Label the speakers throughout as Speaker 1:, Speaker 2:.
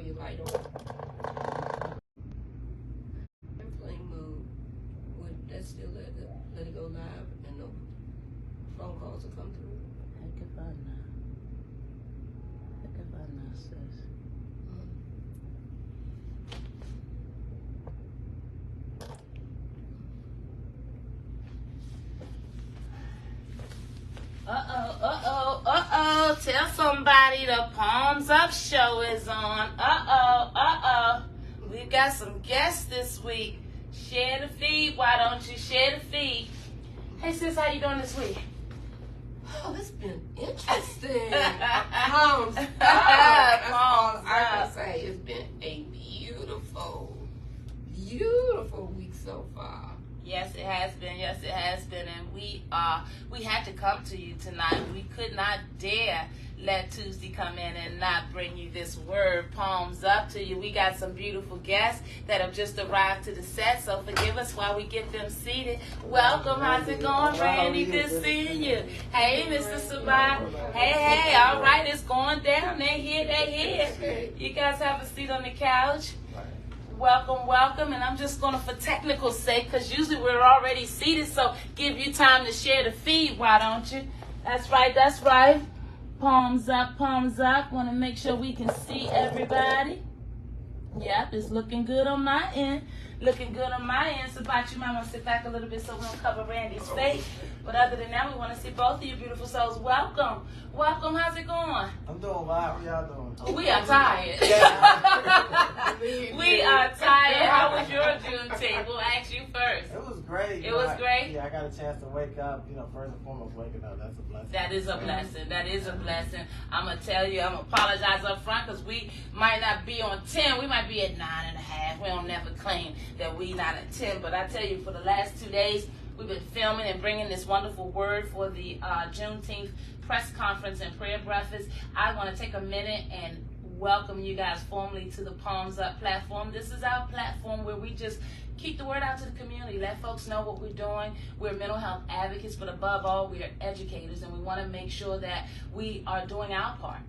Speaker 1: your light on. Airplane mode. Would that still let it go live and no phone calls will come through?
Speaker 2: Heck if I know. Heck if I know, sis. Tell somebody the Palms Up show is on. We got some guests this week. Share the feed. Why don't you share the feed? Hey sis, how you doing this week?
Speaker 1: Oh, this has been interesting. Palms up. That's all I can say. It's been a beautiful, beautiful week so far.
Speaker 2: Yes, it has been. Yes, it has been. And we had to come to you tonight. We could not dare let Tuesday come in and not bring you this word, Palms Up, to you. We got some beautiful guests that have just arrived to the set, so forgive us while we get them seated. Welcome. How's it going, Randy? Good seeing you. Hey, Mr. Sabat. Hey, all right, it's going down. They're here. You guys have a seat on the couch. Welcome, and I'm just going to, for technical sake, because usually we're already seated, so give you time to share the feed, why don't you? That's right. Palms up. Want to make sure we can see everybody. Yep, it's looking good on my end. Sabat, you might want to sit back a little bit so we don't cover Randy's face. But other than that, we want to see both of you beautiful souls. Welcome. How's it going?
Speaker 3: I'm doing well. How y'all doing?
Speaker 2: We are tired. We are tired. How was your Juneteenth? We'll ask you first.
Speaker 3: It was great.
Speaker 2: It was great?
Speaker 3: Yeah, I got a chance to wake up. First and foremost, waking up. That's a blessing.
Speaker 2: That is a blessing. I'm going to tell you, I'm going to apologize up front because we might not be on 10. We might be at 9.5. We don't never claim that we not at 10. But I tell you, for the last 2 days, we've been filming and bringing this wonderful word for the Juneteenth press conference and prayer breakfast. I want to take a minute and welcome you guys formally to the Palms Up platform. This is our platform where we just keep the word out to the community, let folks know what we're doing. We're mental health advocates, but above all, we are educators, and we want to make sure that we are doing our part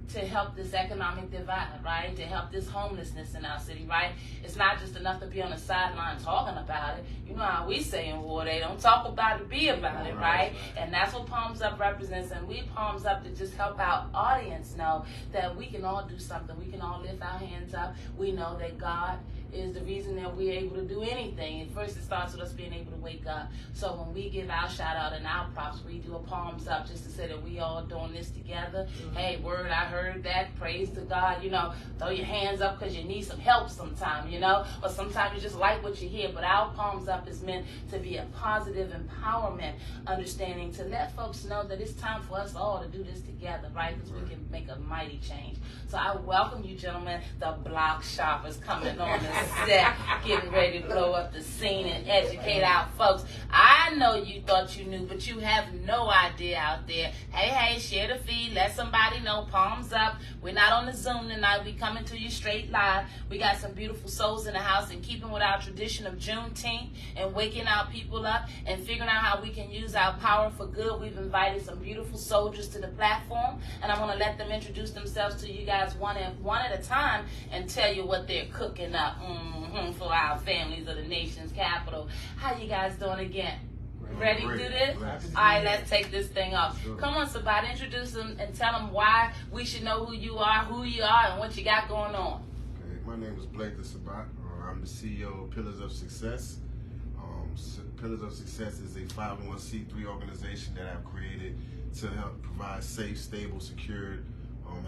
Speaker 2: to help this economic divide, right? To help this homelessness in our city, right? It's not just enough to be on the sideline talking about it. You know how we say in war, they don't talk about it, be about it, right? And that's what Palms Up represents, and we Palms Up to just help our audience know that we can all do something. We can all lift our hands up. We know that God is the reason that we're able to do anything. And first, it starts with us being able to wake up. So when we give our shout out and our props, we do a Palms Up just to say that we all doing this together. Hey, word, I heard that. Praise to God. Throw your hands up because you need some help sometime, or sometimes you just like what you hear. But our Palms Up is meant to be a positive empowerment understanding to let folks know that it's time for us all to do this together, right? Because we can make a mighty change. So I welcome you, gentlemen, the block shoppers coming on the set, getting ready to blow up the scene and educate our folks. I know you thought you knew, but you have no idea out there. Hey, share the feed. Let somebody know. Palms Up. We're not on the Zoom tonight. We coming to you straight live. We got some beautiful souls in the house, and keeping with our tradition of Juneteenth and waking our people up and figuring out how we can use our power for good. We've invited some beautiful soldiers to the platform, and I'm going to let them introduce themselves to you guys one at a time and tell you what they're cooking up for our families of the nation's capital. How you guys doing again? Ready to do this? All right, let's take this thing off. Sure. Come on, Sabat, introduce them and tell them why we should know who you are, and what you got going on.
Speaker 4: Okay, my name is Blake the Sabat. I'm the CEO of Pillars of Success. Pillars of Success is a 501c3 organization that I've created to help provide safe, stable, secured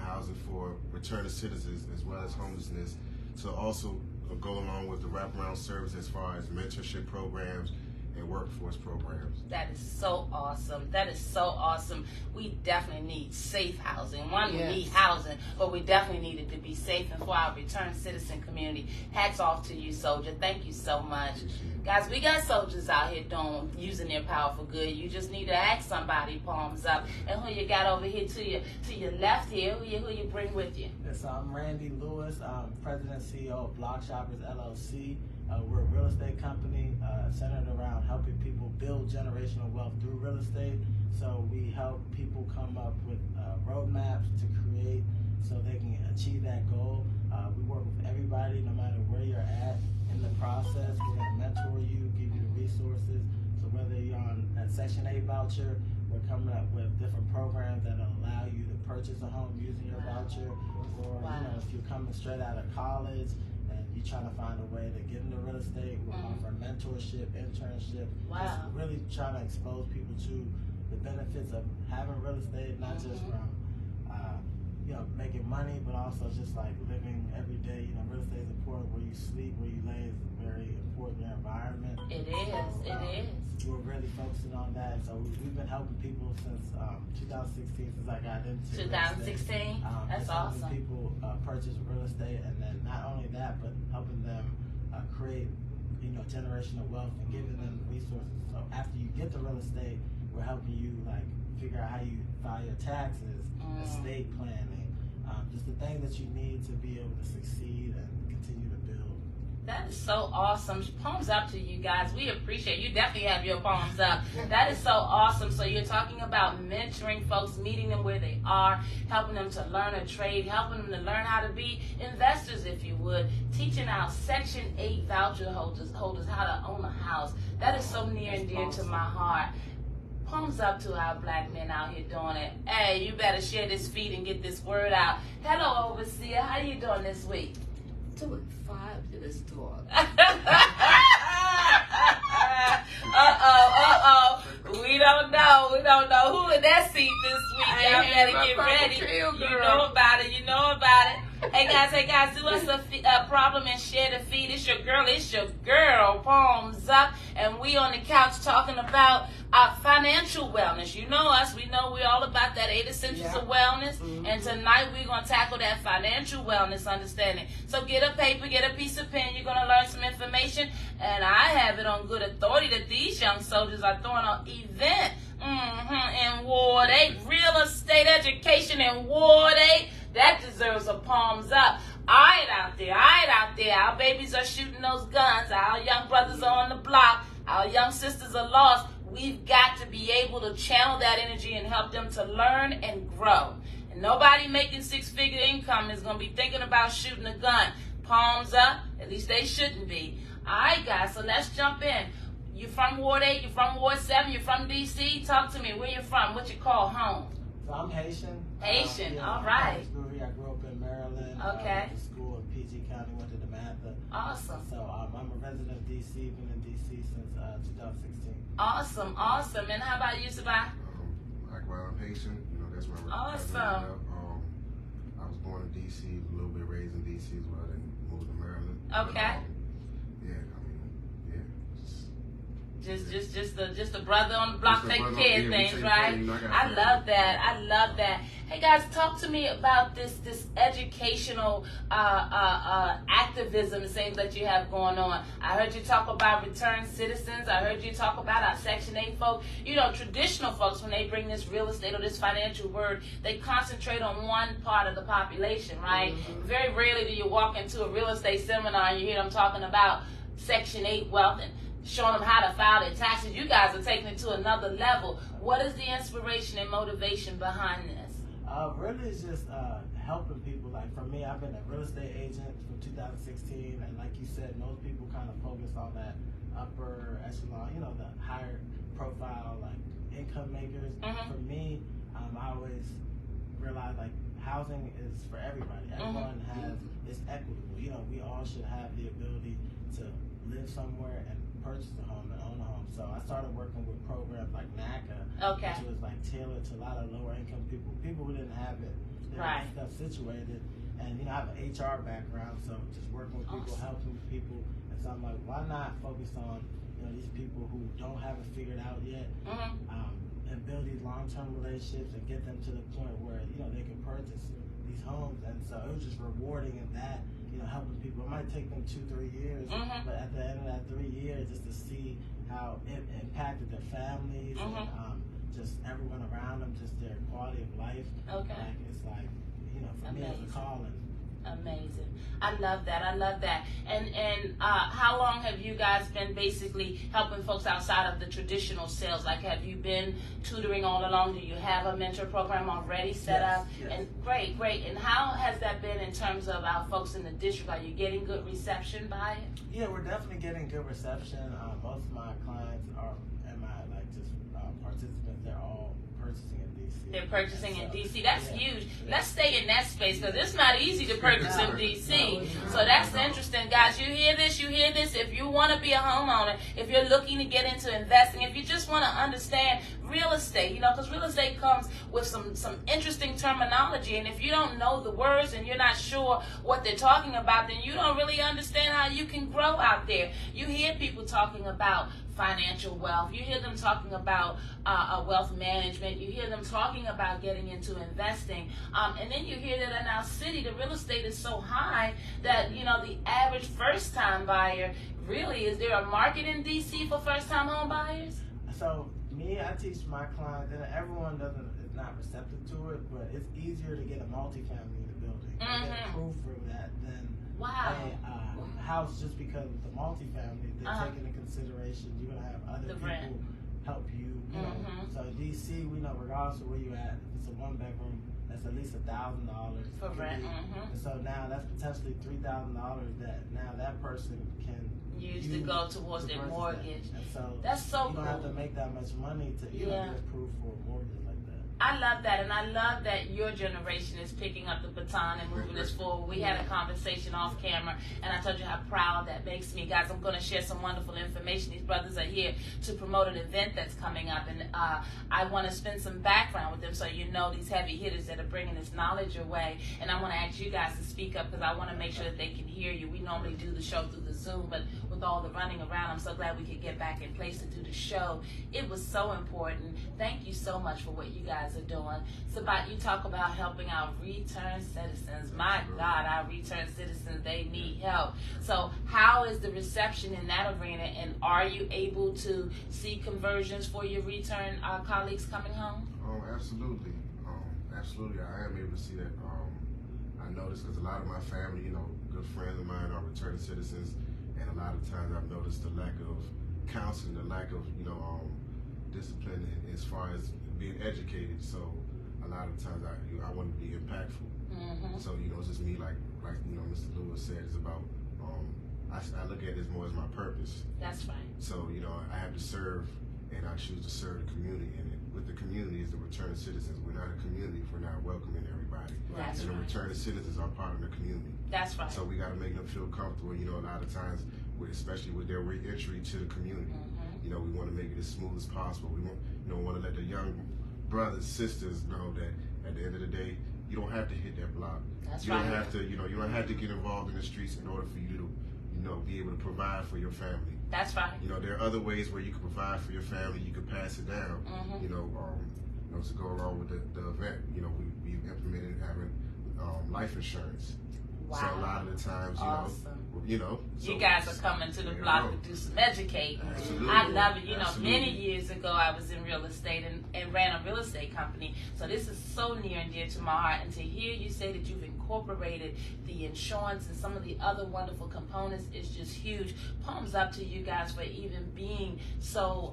Speaker 4: housing for returned citizens as well as homelessness. To also go along with the wraparound service as far as mentorship programs and workforce programs.
Speaker 2: That is so awesome. We definitely need safe housing. We need housing, but we definitely need it to be safe and for our returned citizen community. Hats off to you, soldier. Thank you so much. Guys, we got soldiers out here using their power for good. You just need to ask somebody, Palms Up. And who you got over here to your left here? Who you bring with you?
Speaker 3: Yes, I'm Randy Lewis. I'm President and CEO of Block Shoppers LLC. We're a real estate company centered around helping people build generational wealth through real estate. So we help people come up with roadmaps to create so they can achieve that goal. Section 8 voucher. We're coming up with different programs that allow you to purchase a home using your voucher. Or if you're coming straight out of college and you're trying to find a way to get into real estate, we offer mentorship, internship. Just really trying to expose people to the benefits of having real estate, not just from making money, but also just like living every day. Real estate is important. Where you sleep, where you lay is very important. Your environment.
Speaker 2: It is. It is.
Speaker 3: We're really focusing on that. So we've been helping people since 2016, since I got into
Speaker 2: 2016. That's awesome.
Speaker 3: People purchase real estate, and then not only that, but helping them create generational wealth and giving them resources. So after you get the real estate, we're helping you like figure out how you file your taxes, estate planning, just the things that you need to be able to succeed and continue to build.
Speaker 2: That is so awesome. Palms up to you guys. We appreciate you. Definitely have your palms up. That is so awesome. So you're talking about mentoring folks, meeting them where they are, helping them to learn a trade, helping them to learn how to be investors, if you would, teaching our Section 8 voucher holders how to own a house. That is so near and dear to my heart. Palms up to our black men out here doing it. Hey, you better share this feed and get this word out. Hello, Overseer. How you doing this week?
Speaker 1: Doing fabulous, dog.
Speaker 2: We don't know who in that seat this week. Y'all better get ready. You know about it. Hey guys, do us a problem and share the feed. It's your girl, Palms Up, and we on the couch talking about our financial wellness. You know us, we know we're all about that 8 essentials of wellness, and tonight we're going to tackle that financial wellness understanding. So get a paper, get a piece of pen, you're going to learn some information, and I have it on good authority that these young soldiers are throwing an event in Ward 8, real estate education in Ward 8. That deserves a palms up. Eye it out there. Our babies are shooting those guns. Our young brothers are on the block. Our young sisters are lost. We've got to be able to channel that energy and help them to learn and grow. And nobody making 6-figure income is going to be thinking about shooting a gun. Palms up. At least they shouldn't be. All right, guys, so let's jump in. You from Ward 8? You from Ward 7? You from D.C.? Talk to me. Where you from? What you call home?
Speaker 3: So I'm Haitian.
Speaker 2: Haitian, all right.
Speaker 3: I grew up in Maryland.
Speaker 2: Okay.
Speaker 3: Went to school in PG County, went to DeMatha.
Speaker 2: Awesome.
Speaker 3: So I'm a resident of D.C., been in D.C. since 2016.
Speaker 2: Awesome. And how about you, Sabai?
Speaker 4: I'm Haitian. That's where I'm
Speaker 2: awesome.
Speaker 4: I was born in D.C., a little bit raised in D.C. as well, then moved to Maryland.
Speaker 2: Okay. Just the brother on the block taking care of things, right? I love that. Hey guys, talk to me about this educational activism things that you have going on. I heard you talk about returned citizens. I heard you talk about our Section 8 folks. Traditional folks, when they bring this real estate or this financial word, they concentrate on one part of the population, right? Very rarely do you walk into a real estate seminar and you hear them talking about Section 8 wealth and showing them how to file their taxes. You guys are taking it to another level. What is the inspiration and motivation behind this?
Speaker 3: Really, it's just helping people. Like for me, I've been a real estate agent from 2016, and like you said, most people kind of focus on that upper echelon, the higher profile, like income makers. For me, I always realized like housing is for everybody. Everyone it's equitable. We all should have the ability to live somewhere and purchase a home and own a home. So I started working with programs like NACA, which was like tailored to a lot of lower income people who didn't have it, stuff situated. And I have an HR background, so just working with people, helping people. And so I'm like, why not focus on these people who don't have it figured out yet, and build these long-term relationships and get them to the point where they can purchase these homes. And so it was just rewarding in that. Helping people. It might take them 2-3 years, but at the end of that 3 years, just to see how it impacted their families and just everyone around them, just their quality of life.
Speaker 2: Okay.
Speaker 3: Like, it's like, for me, it's a calling.
Speaker 2: Amazing. I love that. And how long have you guys been basically helping folks outside of the traditional sales? Like, have you been tutoring all along? Do you have a mentor program already set up?
Speaker 3: Yes.
Speaker 2: And great. And how has that been in terms of our folks in the district? Are you getting good reception by it?
Speaker 3: Yeah, we're definitely getting good reception. Most of my clients are in my just participants, they're all purchasing in DC.
Speaker 2: They're purchasing in DC. That's huge. Let's stay in that space because it's not easy to purchase in DC. So that's interesting, guys. You hear this? You hear this? If you want to be a homeowner, if you're looking to get into investing, if you just want to understand real estate, you know, because real estate comes with some interesting terminology, and if you don't know the words and you're not sure what they're talking about, then you don't really understand how you can grow out there. You hear people talking about financial wealth. You hear them talking about wealth management. You hear them talking about getting into investing. And then you hear that in our city, the real estate is so high that, you know, the average first-time buyer, really, is there a market in D.C. for first-time home buyers?
Speaker 3: So, I teach my clients, and everyone is not receptive to it, but it's easier to get a multifamily in the building.
Speaker 2: Mm-hmm.
Speaker 3: Get approved for that than a house, just because the multifamily, they're taking into consideration you're going to have other people help you. You know. So DC, we know regardless of where you at, if it's a one bedroom, that's at least $1,000
Speaker 2: for rent.
Speaker 3: And so now that's potentially $3,000 that now that person can
Speaker 2: use to go towards their mortgage.
Speaker 3: And so
Speaker 2: that's so
Speaker 3: you don't have to make that much money to get approved for a mortgage like that.
Speaker 2: I love that, and I love that your generation is picking up the baton and moving this forward. We had a conversation off camera, and I told you how proud that makes me. Guys, I'm going to share some wonderful information. These brothers are here to promote an event that's coming up, and I want to spend some background with them so you know these heavy hitters that are bringing this knowledge your way. And I want to ask you guys to speak up because I want to make sure that they can hear you. We normally do the show through the Zoom, but with all the running around, I'm so glad we could get back in place to do the show. It was so important. Thank you so much for what you guys are doing. Sabat, you talk about helping our return citizens. My God, our return citizens, they need help. So how is the reception in that arena, and are you able to see conversions for your return colleagues coming home?
Speaker 4: Oh, absolutely. Absolutely, I am able to see that. I noticed because a lot of my family, you know, good friends of mine are returning citizens, and a lot of times I've noticed the lack of counseling, the lack of, you know, discipline as far as being educated. So a lot of times I want to be impactful. So, you know, it's just me, like you know, Mr. Lewis said, it's about, I look at it as more as my purpose.
Speaker 2: That's right.
Speaker 4: So, you know, I have to serve, and I choose to serve the community. And with the community is the returning citizens. We're not a community if we're not welcoming everybody.
Speaker 2: That's
Speaker 4: and
Speaker 2: right.
Speaker 4: the returning citizens are part of the community.
Speaker 2: That's right.
Speaker 4: So we got to make them feel comfortable. You know, a lot of times, especially with their re-entry to the community, you know, we want to make it as smooth as possible. We want to let the young brothers, sisters know that at the end of the day, you don't have to hit that block.
Speaker 2: That's
Speaker 4: you
Speaker 2: right.
Speaker 4: don't have to, you know, you don't have to get involved in the streets in order for you to, you know, be able to provide for your family.
Speaker 2: That's right.
Speaker 4: You know, there are other ways where you can provide for your family. You can pass it down. You know, to go along with the event. You know, we've implemented having life insurance.
Speaker 2: Wow.
Speaker 4: So a lot of the times, you know. So
Speaker 2: you guys are coming to the block to do some educating.
Speaker 4: Absolutely.
Speaker 2: I love it. You know,
Speaker 4: Absolutely.
Speaker 2: many years ago I was in real estate and ran a real estate company. So this is so near and dear to my heart. And to hear you say that you've incorporated the insurance and some of the other wonderful components is just huge. Palms up to you guys for even being so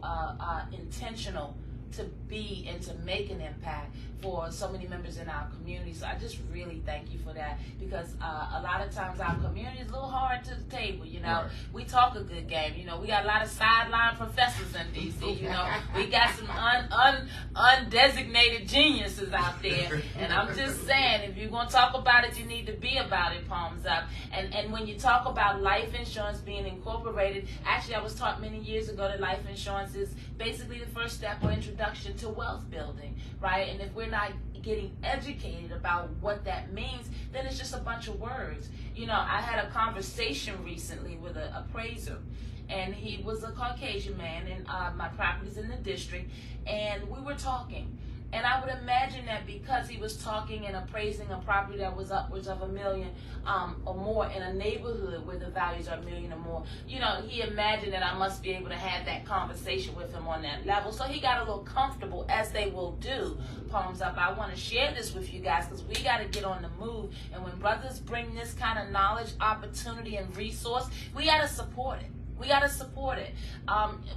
Speaker 2: intentional to be and to make an impact for so many members in our community. So I just really thank you for that, because a lot of times our community is a little hard to the table, you know.
Speaker 4: Right.
Speaker 2: We talk a good game, you know. We got a lot of sideline professors in DC, you know. We got some undesignated geniuses out there. And I'm just saying, if you're going to talk about it, you need to be about it, palms up. And when you talk about life insurance being incorporated, actually I was taught many years ago that life insurance is basically the first step or introduction to wealth building, right? And if we're not getting educated about what that means, then it's just a bunch of words. You know, I had a conversation recently with an appraiser, and he was a Caucasian man, and my property's in the district, and we were talking. And I would imagine that because he was talking and appraising a property that was upwards of $1 million or more in a neighborhood where the values are $1 million or more, you know, he imagined that I must be able to have that conversation with him on that level. So he got a little comfortable, as they will do. Palms up. I want to share this with you guys because we got to get on the move. And when brothers bring this kind of knowledge, opportunity, and resource, we got to support it. We got to support it.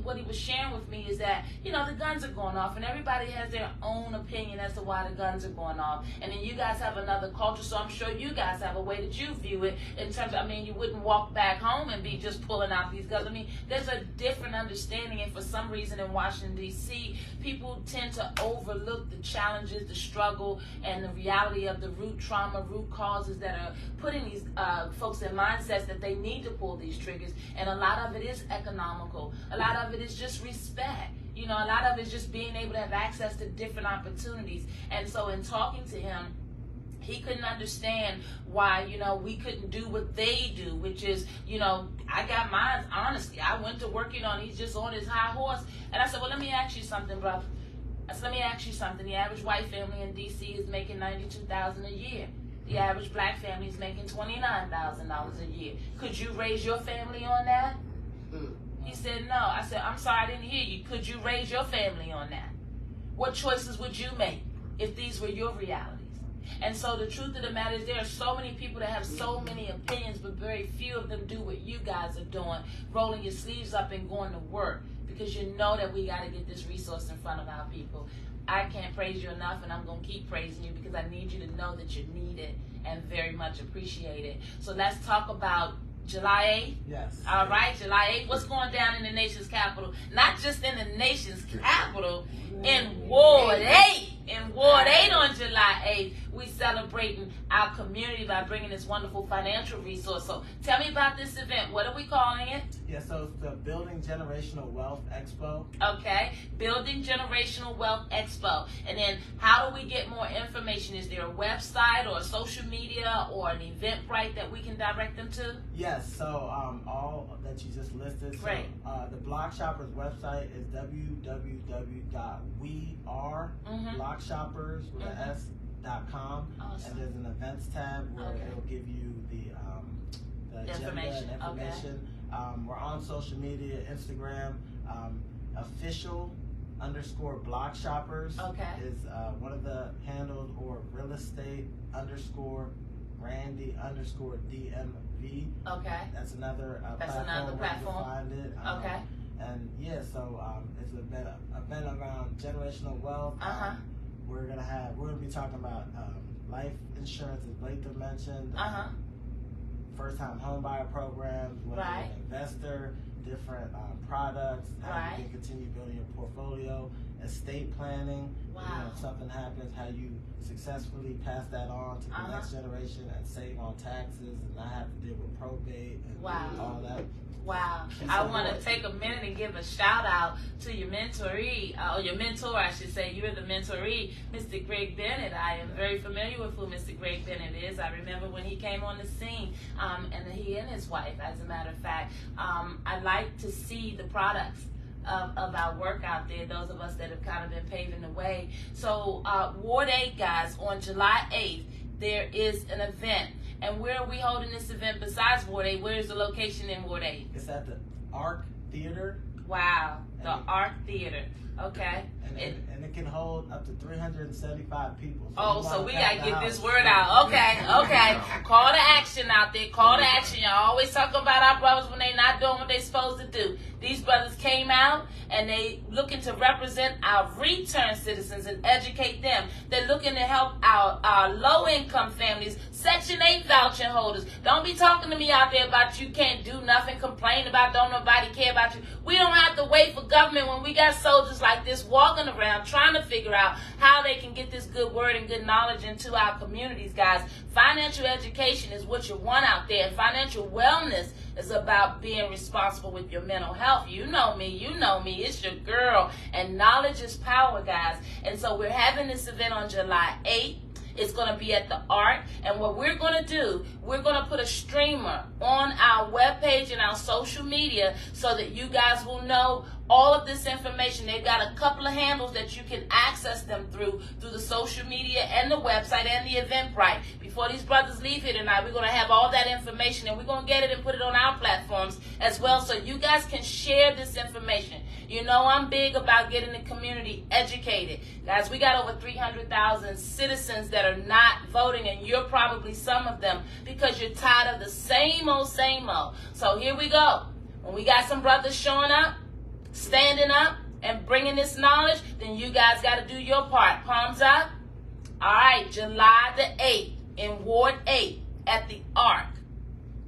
Speaker 2: What he was sharing with me is that, you know, the guns are going off, and everybody has their own opinion as to why the guns are going off. And then you guys have another culture, so I'm sure you guys have a way that you view it in terms of, I mean, you wouldn't walk back home and be just pulling out these guns. I mean, there's a different understanding, and for some reason in Washington, D.C., people tend to overlook the challenges, the struggle, and the reality of the root trauma, root causes that are putting these folks in mindsets that they need to pull these triggers. And a lot of it is economical. A lot of it is just respect. You know, a lot of it is just being able to have access to different opportunities. And so in talking to him, he couldn't understand why, you know, we couldn't do what they do, which is, you know, I got mine, honestly. I went to work, you know, and he's just on his high horse. And I said, well, let me ask you something, brother. I said, let me ask you something. The average white family in D.C. is making $92,000 a year. The average black family is making $29,000 a year. Could you raise your family on that? He said, no. I said, I'm sorry, I didn't hear you. Could you raise your family on that? What choices would you make if these were your realities? And so the truth of the matter is there are so many people that have so many opinions, but very few of them do what you guys are doing, rolling your sleeves up and going to work, because you know that we got to get this resource in front of our people. I can't praise you enough, and I'm going to keep praising you because I need you to know that you need it and very much appreciate it. So let's talk about July 8th?
Speaker 3: Yes.
Speaker 2: All right, July 8th. What's going down in the nation's capital? Not just in the nation's capital, in Ward 8. In Ward 8 on July 8th, we celebrating our community by bringing this wonderful financial resource. So tell me about this event. What are we calling it?
Speaker 3: Yeah, so it's the Building Generational Wealth Expo.
Speaker 2: Okay, Building Generational Wealth Expo. And then how do we get more information? Is there a website or a social media or an Eventbrite that we can direct them to?
Speaker 3: Yes, so all that you just listed.
Speaker 2: Great.
Speaker 3: So, the Block Shoppers website is www.blockshoppers.com.
Speaker 2: Awesome.
Speaker 3: And there's an events tab where it'll give you the agenda and information. We're on social media, Instagram, official_Block Shoppers is one of the handles, or real estate _Randy_DMV.
Speaker 2: Okay.
Speaker 3: That's another
Speaker 2: platform
Speaker 3: where you can find it.
Speaker 2: Okay.
Speaker 3: And yeah, so it's an event around generational wealth. We're gonna be talking about life insurance, as Blake mentioned. First-time homebuyer programs, whether you're an investor, different products, how you can continue building your portfolio, estate planning. You know, if something happens, how you successfully pass that on to the next generation and save on taxes and not have to deal with probate and all that.
Speaker 2: Wow. I want to take a minute and give a shout out to your mentoree, or your mentor, I should say. You're the mentoree, Mr. Greg Bennett. I am very familiar with who Mr. Greg Bennett is. I remember when he came on the scene, and he and his wife, as a matter of fact. I like to see the products of our work out there, those of us that have kind of been paving the way. So Ward 8, guys, on July 8th, there is an event. And where are we holding this event besides Ward 8? Where is the location in Ward 8?
Speaker 3: It's at the Arc Theater.
Speaker 2: Wow, the Arc Theater. Okay.
Speaker 3: And it can hold up to 375 people.
Speaker 2: So we got to get this word out. Okay. Call to action out there. Call to action. Y'all always talking about our brothers when they not doing what they supposed to do. These brothers came out and they looking to represent our return citizens and educate them. They're looking to help our low-income families, Section 8 voucher holders. Don't be talking to me out there about you can't do nothing, complain about don't nobody care about you. We don't have to wait for government when we got soldiers like this walking around trying to figure out how they can get this good word and good knowledge into our communities, guys. Financial education is what you want out there. And financial wellness is about being responsible with your mental health. You know me. It's your girl. And knowledge is power, guys. And so we're having this event on July 8th. It's going to be at the Arc. And what we're going to do, we're going to put a streamer on our webpage and our social media so that you guys will know all of this information. They've got a couple of handles that you can access them through the social media and the website and the Eventbrite. Before these brothers leave here tonight, we're going to have all that information, and we're going to get it and put it on our platforms as well so you guys can share this information. You know I'm big about getting the community educated. Guys, we got over 300,000 citizens that are not voting, and you're probably some of them because you're tired of the same old, same old. So here we go. When we got some brothers showing up, standing up, and bringing this knowledge, then you guys got to do your part. Palms up. All right, July the 8th in Ward 8 at the Ark.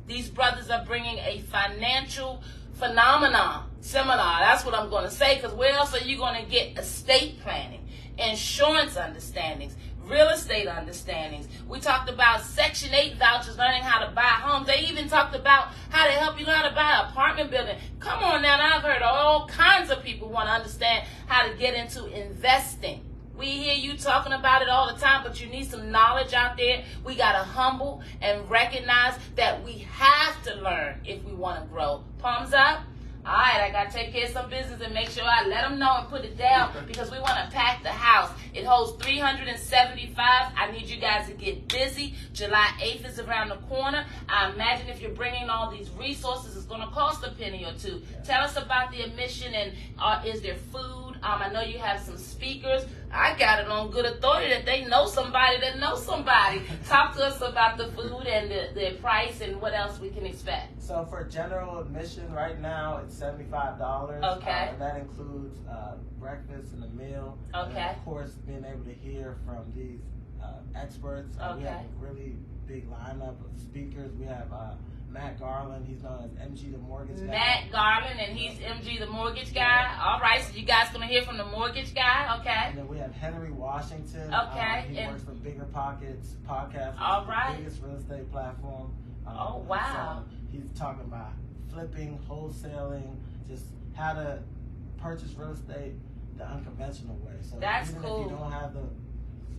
Speaker 2: These brothers are bringing a financial phenomenon seminar. That's what I'm going to say, because where else are you going to get estate planning, insurance understandings, real estate understandings? We talked about Section 8 vouchers, learning how to buy homes. They even talked about how to help you learn how to buy an apartment building. Come on now, I've heard all kinds of people want to understand how to get into investing. We hear you talking about it all the time, but you need some knowledge out there. We got to humble and recognize that we have to learn if we want to grow. Palms up. All right, I got to take care of some business and make sure I let them know and put it down, because we want to pack the house. It holds 375. I need you guys to get busy. July 8th is around the corner. I imagine if you're bringing all these resources, it's going to cost a penny or two. Tell us about the admission, and is there food? I know you have some speakers. I got it on good authority that they know somebody that knows somebody. Talk to us about the food and the price and what else we can expect.
Speaker 3: So for general admission right now, it's $75.
Speaker 2: Okay.
Speaker 3: And that includes breakfast and a meal.
Speaker 2: Okay.
Speaker 3: And of course, being able to hear from these experts. We have a really big lineup of speakers. We have Matt Garland, he's known as MG the Mortgage Guy.
Speaker 2: Matt Garland, and he's MG the Mortgage Guy. All right, so you guys going to hear from the Mortgage Guy, okay.
Speaker 3: And then we have Henry Washington.
Speaker 2: Okay.
Speaker 3: He works for Bigger Pockets Podcast,
Speaker 2: all
Speaker 3: which
Speaker 2: right.
Speaker 3: is the biggest real estate platform.
Speaker 2: Oh, wow.
Speaker 3: So he's talking about flipping, wholesaling, just how to purchase real estate the unconventional way. So
Speaker 2: that's
Speaker 3: even
Speaker 2: cool.
Speaker 3: if you don't have the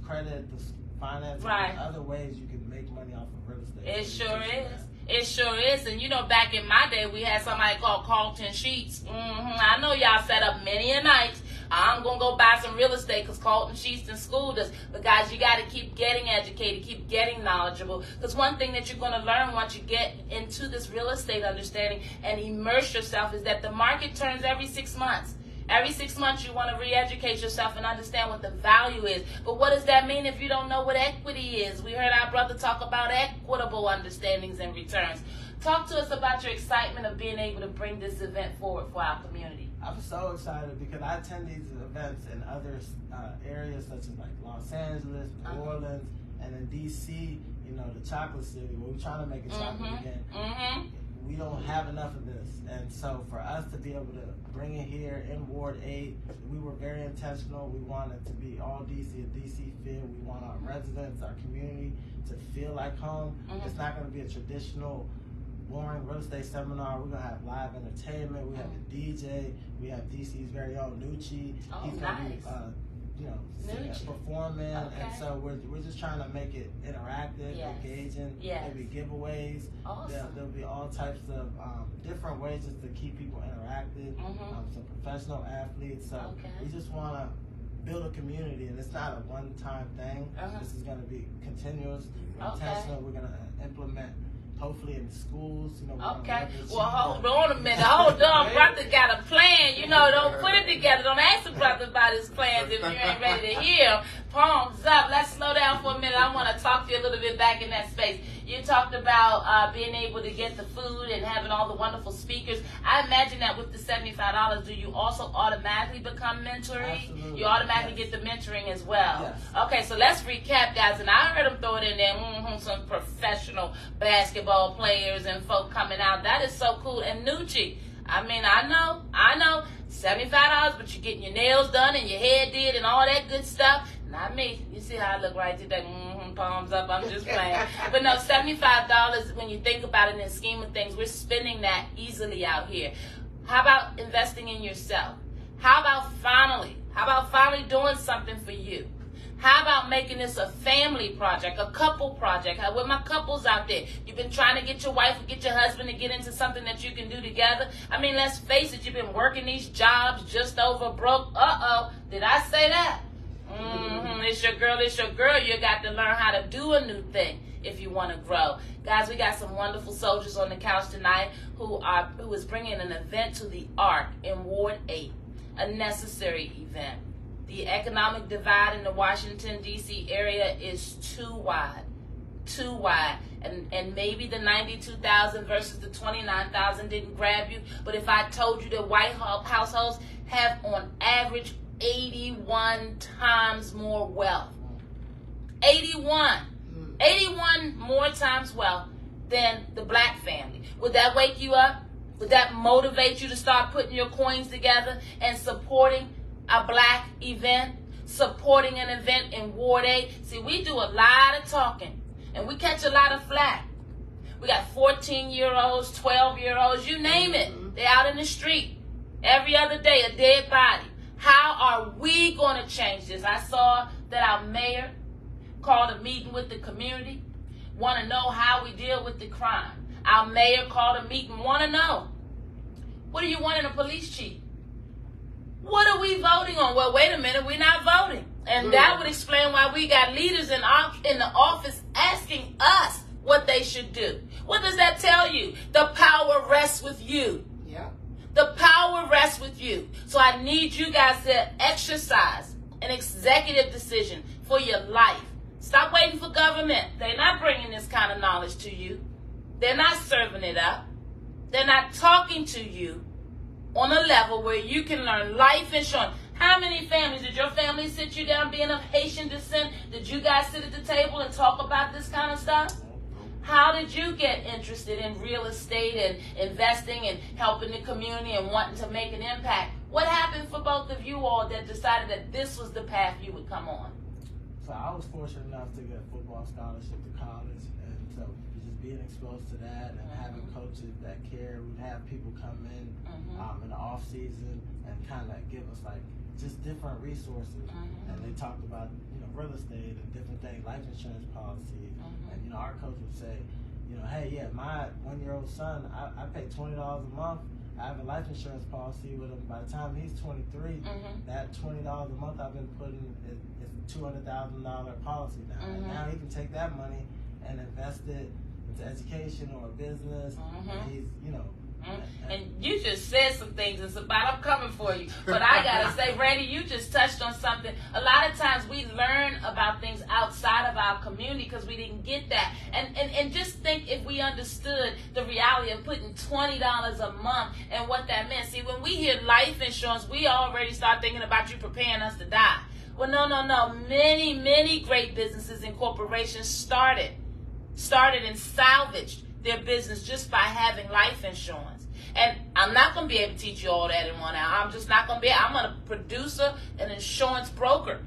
Speaker 3: credit, the finance,
Speaker 2: right.
Speaker 3: and other ways you can make money off of real estate.
Speaker 2: It sure is. It sure is. And you know, back in my day, we had somebody called Carlton Sheets. I know y'all sat up many a night. I'm going to go buy some real estate because Carlton Sheets schooled us. But guys, you got to keep getting educated, keep getting knowledgeable. Because one thing that you're going to learn once you get into this real estate understanding and immerse yourself is that the market turns every 6 months. Every 6 months you want to re-educate yourself and understand what the value is. But what does that mean if you don't know what equity is? We heard our brother talk about equitable understandings and returns. Talk to us about your excitement of being able to bring this event forward for our community.
Speaker 3: I'm so excited because I attend these events in other areas such as like Los Angeles, New Orleans, and in D.C., you know, the chocolate city, where we're trying to make it chocolate again. We don't have enough of this. And so for us to be able to bring it here in Ward 8, we were very intentional. We wanted to be all DC, a DC feel. We want our residents, our community to feel like home. It's not going to be a traditional boring real estate seminar. We're going to have live entertainment. We have a DJ. We have DC's very own Nucci. He's going to be singing, performing, and so we're just trying to make it interactive, engaging. There'll be giveaways. There'll be all types of different ways just to keep people interactive. Some professional athletes. So we just want to build a community, and it's not a one-time thing. This is going to be continuous, intentional. We're going to implement. Hopefully in schools, you know.
Speaker 2: Well, hold on a minute. Hold on. Brother got a plan. You know, don't put it together. Don't ask the brother about his plans if you ain't ready to hear. Palms up. Let's slow down for a minute. I want to talk to you a little bit back in that space. You talked about being able to get the food and having all the wonderful speakers. I imagine that with the $75, do you also automatically become mentoring?
Speaker 3: Absolutely.
Speaker 2: You automatically get the mentoring as well. Okay, so let's recap, guys. And I heard them throw it in there. Some professional basketball players and folk coming out. That is so cool. And Nucci, I mean, I know, $75, but you're getting your nails done and your hair did and all that good stuff. Not me. You see how I look right today? Palms up. I'm just playing. But no, $75, when you think about it in the scheme of things, we're spending that easily out here. How about investing in yourself? How about finally doing something for you? How about making this a family project, a couple project? With my couples out there, you've been trying to get your wife or get your husband to get into something that you can do together. I mean, let's face it, you've been working these jobs just over broke. Did I say that? It's your girl. You got to learn how to do a new thing if you want to grow. Guys, we got some wonderful soldiers on the couch tonight who is bringing an event to the Ark in Ward 8, a necessary event. The economic divide in the Washington, D.C. area is too wide. too wide. And maybe the 92,000 versus the 29,000 didn't grab you. But if I told you that white households have on average 81 times more wealth. 81 more times wealth than the black family. Would that wake you up? Would that motivate you to start putting your coins together and supporting a black event? Supporting an event in Ward 8? See, we do a lot of talking and we catch a lot of flack. We got 14-year-olds, 12-year-olds, you name it. They're out in the street every other day, a dead body. How are we going to change this? I saw that our mayor called a meeting with the community, want to know how we deal with the crime. Our mayor called a meeting, want to know, what do you want in a police chief? What are we voting on? Well, wait a minute, we're not voting. And that would explain why we got leaders in the office asking us what they should do. What does that tell you? The power rests with you.
Speaker 1: Yeah.
Speaker 2: The power rests with you. So I need you guys to exercise an executive decision for your life. Stop waiting for government. They're not bringing this kind of knowledge to you. They're not serving it up. They're not talking to you on a level where you can learn life insurance. How many families, did your family sit you down being of Haitian descent? Did you guys sit at the table and talk about this kind of stuff? How did you get interested in real estate and investing and helping the community and wanting to make an impact? What happened for both of you all that decided that this was the path you would come on?
Speaker 3: So I was fortunate enough to get a football scholarship to college, and so just being exposed to that and having coaches that care, we'd have people come in the off season and kind of give us like just different resources, and they talked about real estate and different things, life insurance policies, and our coach would say, hey, yeah, my 1-year-old son, I pay $20 a month. I have a life insurance policy with him. By the time he's 23, that $20 a month I've been putting is $200,000 policy now. And now he can take that money and invest it into education or a business. And he's,
Speaker 2: And you just said some things, and Sabat, I'm coming for you. But I gotta say, Randy, you just touched on something. A lot of times we learn about things outside of our community because we didn't get that. And just think if we understood the reality of putting $20 a month and what that meant. See, when we hear life insurance, we already start thinking about you preparing us to die. Well, no. Many great businesses and corporations started and salvaged their business just by having life insurance. And I'm not going to be able to teach you all that in 1 hour. I'm just not going to be. I'm a producer, an insurance broker.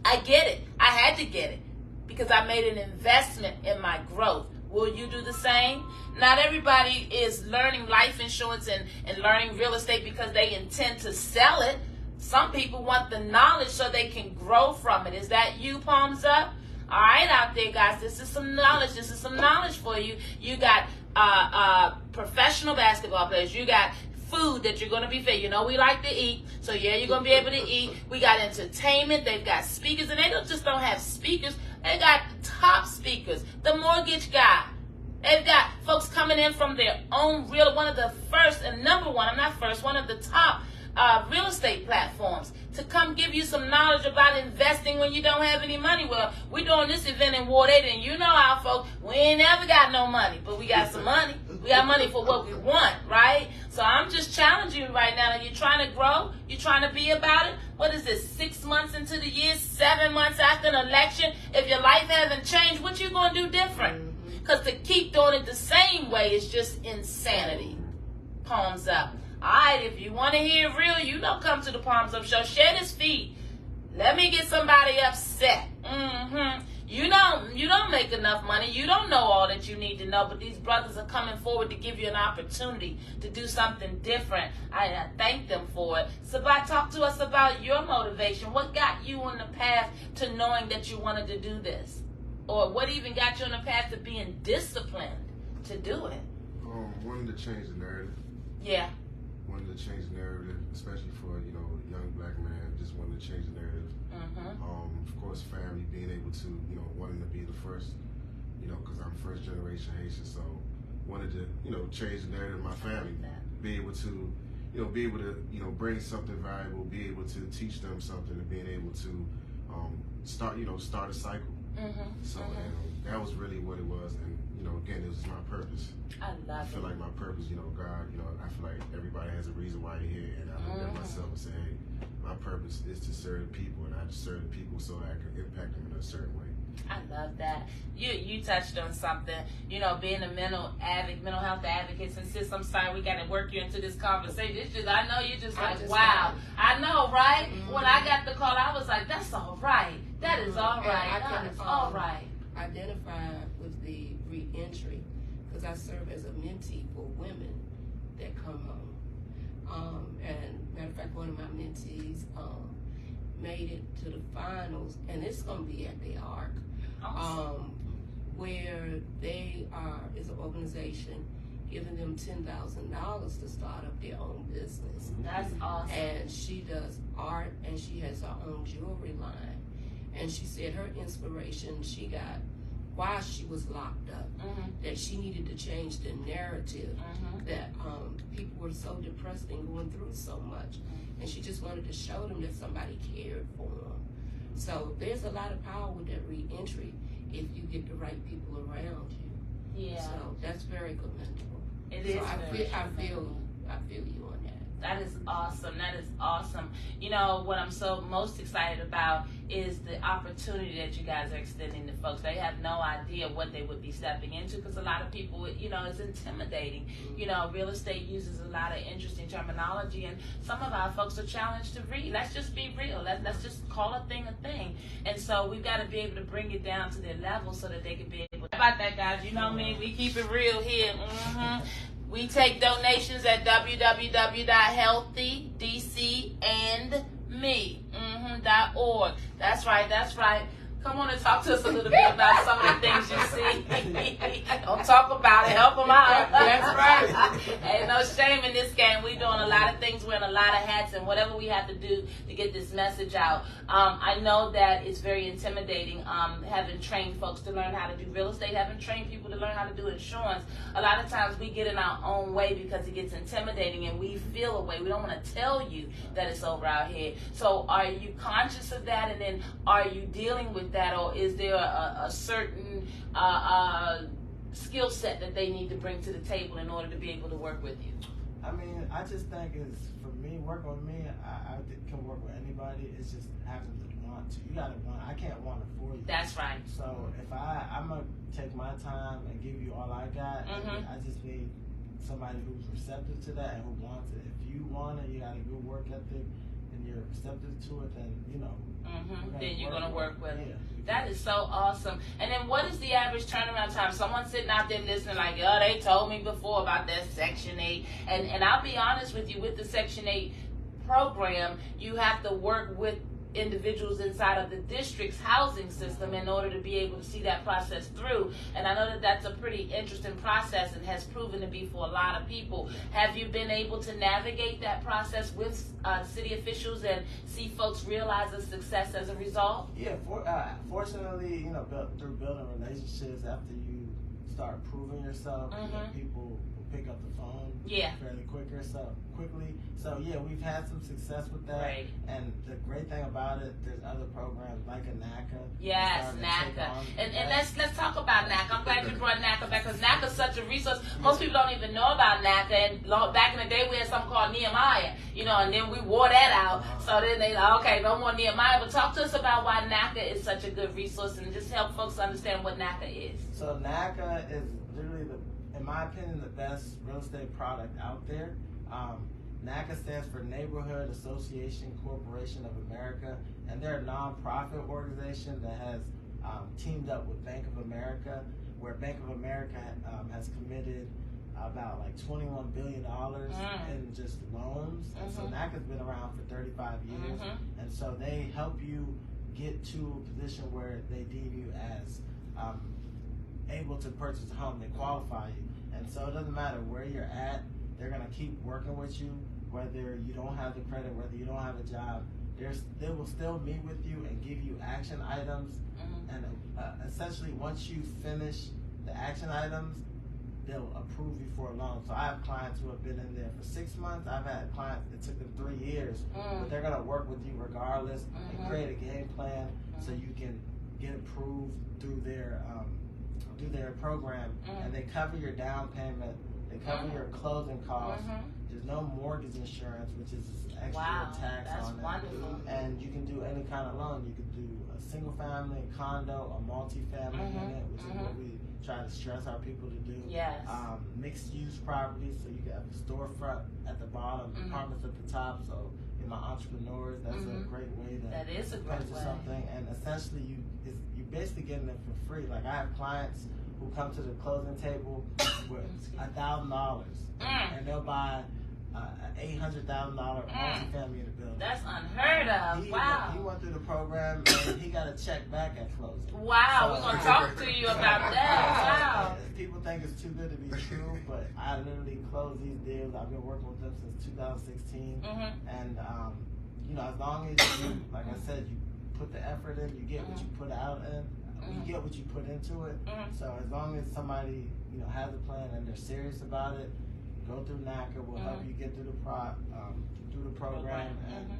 Speaker 2: I get it. I had to get it because I made an investment in my growth. Will you do the same? Not everybody is learning life insurance and learning real estate because they intend to sell it. Some people want the knowledge so they can grow from it. Is that you, palms up? All right, out there, guys, this is some knowledge. This is some knowledge for you. You got professional basketball players. You got food that you're going to be fed. We like to eat, so yeah, you're going to be able to eat. We got entertainment. They've got speakers, and they don't have speakers. They got top speakers. The mortgage guy. They've got folks coming in from their own one of the first and number one, I'm not first, one of the top real estate platforms to come give you some knowledge about investing when you don't have any money. Well, we're doing this event in Ward 8, and our folks, we ain't never got no money, but we got some money. We got money for what we want, right? So I'm just challenging you right now. Are you trying to grow? You trying to be about it? What is this, 6 months into the year, 7 months after an election? If your life hasn't changed, what you going to do different? Because to keep doing it the same way is just insanity. Palms up. All right, if you want to hear it real, come to the Palms Up Show. Share this feed. Let me get somebody upset. You don't make enough money. You don't know all that you need to know, but these brothers are coming forward to give you an opportunity to do something different. I thank them for it. Sabat, talk to us about your motivation. What got you on the path to knowing that you wanted to do this? Or what even got you on the path to being disciplined to do it?
Speaker 4: Wanted to change the narrative.
Speaker 2: Yeah.
Speaker 4: Wanted to change the narrative, especially for, a young black man, just wanted to change the narrative. Of course, family, being able to, wanting to be the first, because I'm first generation Haitian, so wanted to, change the narrative of my family, be able to, bring something valuable, be able to teach them something, and being able to start a cycle. So that was really what it was, and again, it was my purpose. I feel like my purpose, God, I feel like everybody has a reason why you're here, and I look at myself and say, hey, my purpose is to serve people, and I just serve people so I can impact them in a certain way.
Speaker 2: I love that. You touched on something, being a mental health advocate. And sis, I'm sorry we got to work you into this conversation. It's just, I know you're just like, wow. I know, right? When I got the call, I was like, that's all right. That is all right. That is all right.
Speaker 1: Identify with the reentry because I serve as a mentee for women that come home. And matter of fact, one of my mentees made it to the finals, and it's going to be at the ARC, where they is an organization giving them $10,000 to start up their own business.
Speaker 2: That's awesome.
Speaker 1: And she does art, and she has her own jewelry line. And she said her inspiration she got while she was locked up, that she needed to change the narrative, that people were so depressed and going through so much. And she just wanted to show them that somebody cared for them. So there's a lot of power with that reentry if you get the right people around you.
Speaker 2: Yeah.
Speaker 1: So that's very commendable.
Speaker 2: It is.
Speaker 1: I feel you on that.
Speaker 2: That is awesome. That is awesome. What I'm so most excited about is the opportunity that you guys are extending to folks. They have no idea what they would be stepping into because a lot of people, it's intimidating. Real estate uses a lot of interesting terminology, and some of our folks are challenged to read. Let's just be real. Let's just call a thing a thing. And so we've got to be able to bring it down to their level so that they can be able to. How about that, guys? You know me. We keep it real here. We take donations at www.healthydcandme.org. That's right. Come on and talk to us a little bit about some of the things you see. Don't talk about it. Help them out.
Speaker 1: That's right.
Speaker 2: Ain't no shame in this game. We're doing a lot of things, wearing a lot of hats, and whatever we have to do to get this message out. I know that it's very intimidating having trained folks to learn how to do real estate, having trained people to learn how to do insurance. A lot of times we get in our own way because it gets intimidating and we feel a way. We don't want to tell you that it's over our head. So are you conscious of that, and then are you dealing with that, or is there a certain skill set that they need to bring to the table in order to be able to work with you?
Speaker 3: I mean, I just think it's, for me, working with me, I can work with anybody. It's just having to want to. You gotta want. I can't want it for you.
Speaker 2: That's right.
Speaker 3: So if I'm gonna take my time and give you all I got, I just need somebody who's receptive to that and who wants it. If you want it, you got a good work ethic, and you're receptive to it, then
Speaker 2: then you're gonna work with it.
Speaker 3: Yeah.
Speaker 2: That is so awesome. And then what is the average turnaround time? Someone sitting out there listening like, oh, they told me before about that Section 8. And I'll be honest with you, with the Section 8 program, you have to work with individuals inside of the district's housing system in order to be able to see that process through. And I know that that's a pretty interesting process and has proven to be for a lot of people. Have you been able to navigate that process with city officials and see folks realize the success as a result?
Speaker 3: Yeah, fortunately, through building relationships, after you start proving yourself, people will pick up the phone fairly quickly. So yeah, we've had some success with that.
Speaker 2: Right.
Speaker 3: And the great thing about it, there's other programs like a NACA.
Speaker 2: Yes, NACA. And let's talk about NACA. I'm glad you brought NACA back because NACA is such a resource. Most people don't even know about NACA. And back in the day, we had something called Nehemiah, and then we wore that out. So then they okay, no more Nehemiah. But talk to us about why NACA is such a good resource and just help folks understand what NACA is.
Speaker 3: So NACA is literally, in my opinion, the best real estate product out there. NACA stands for Neighborhood Association Corporation of America, and they're a nonprofit organization that has teamed up with Bank of America, where Bank of America has committed about like $21 billion in just loans. And so NACA's been around for 35 years, and so they help you get to a position where they deem you as able to purchase a home. They qualify you, and so it doesn't matter where you're at. They're gonna keep working with you, whether you don't have the credit, whether you don't have a job. They will still meet with you and give you action items. And essentially, once you finish the action items, they'll approve you for a loan. So I have clients who have been in there for 6 months. I've had clients that took them 3 years, but they're gonna work with you regardless and create a game plan so you can get approved through their program, and they cover your down payment, they cover your closing costs. There's no mortgage insurance, which is extra tax on it.
Speaker 2: Wonderful.
Speaker 3: And you can do any kind of loan. You could do a single family, a condo, a multi-family unit, which is what we try to stress our people to do.
Speaker 2: Yes.
Speaker 3: Mixed use properties, so you can have a storefront at the bottom, apartments at the top. So in my entrepreneurs, that's a great way to purchase something. And essentially, you basically getting it for free. Like I have clients who come to the closing table with $1,000, and they'll buy an $800,000 multifamily in the building.
Speaker 2: That's unheard of.
Speaker 3: He went through the program and he got a check back at closing.
Speaker 2: Wow, we're going to talk to you about that. Wow.
Speaker 3: People think it's too good to be true, but I literally closed these deals. I've been working with them since 2016. And, as long as you, like I said, you put the effort in, you get what you put out in, you get what you put into it. So as long as somebody, has a plan and they're serious about it, go through NACA. We'll help you get through the program, and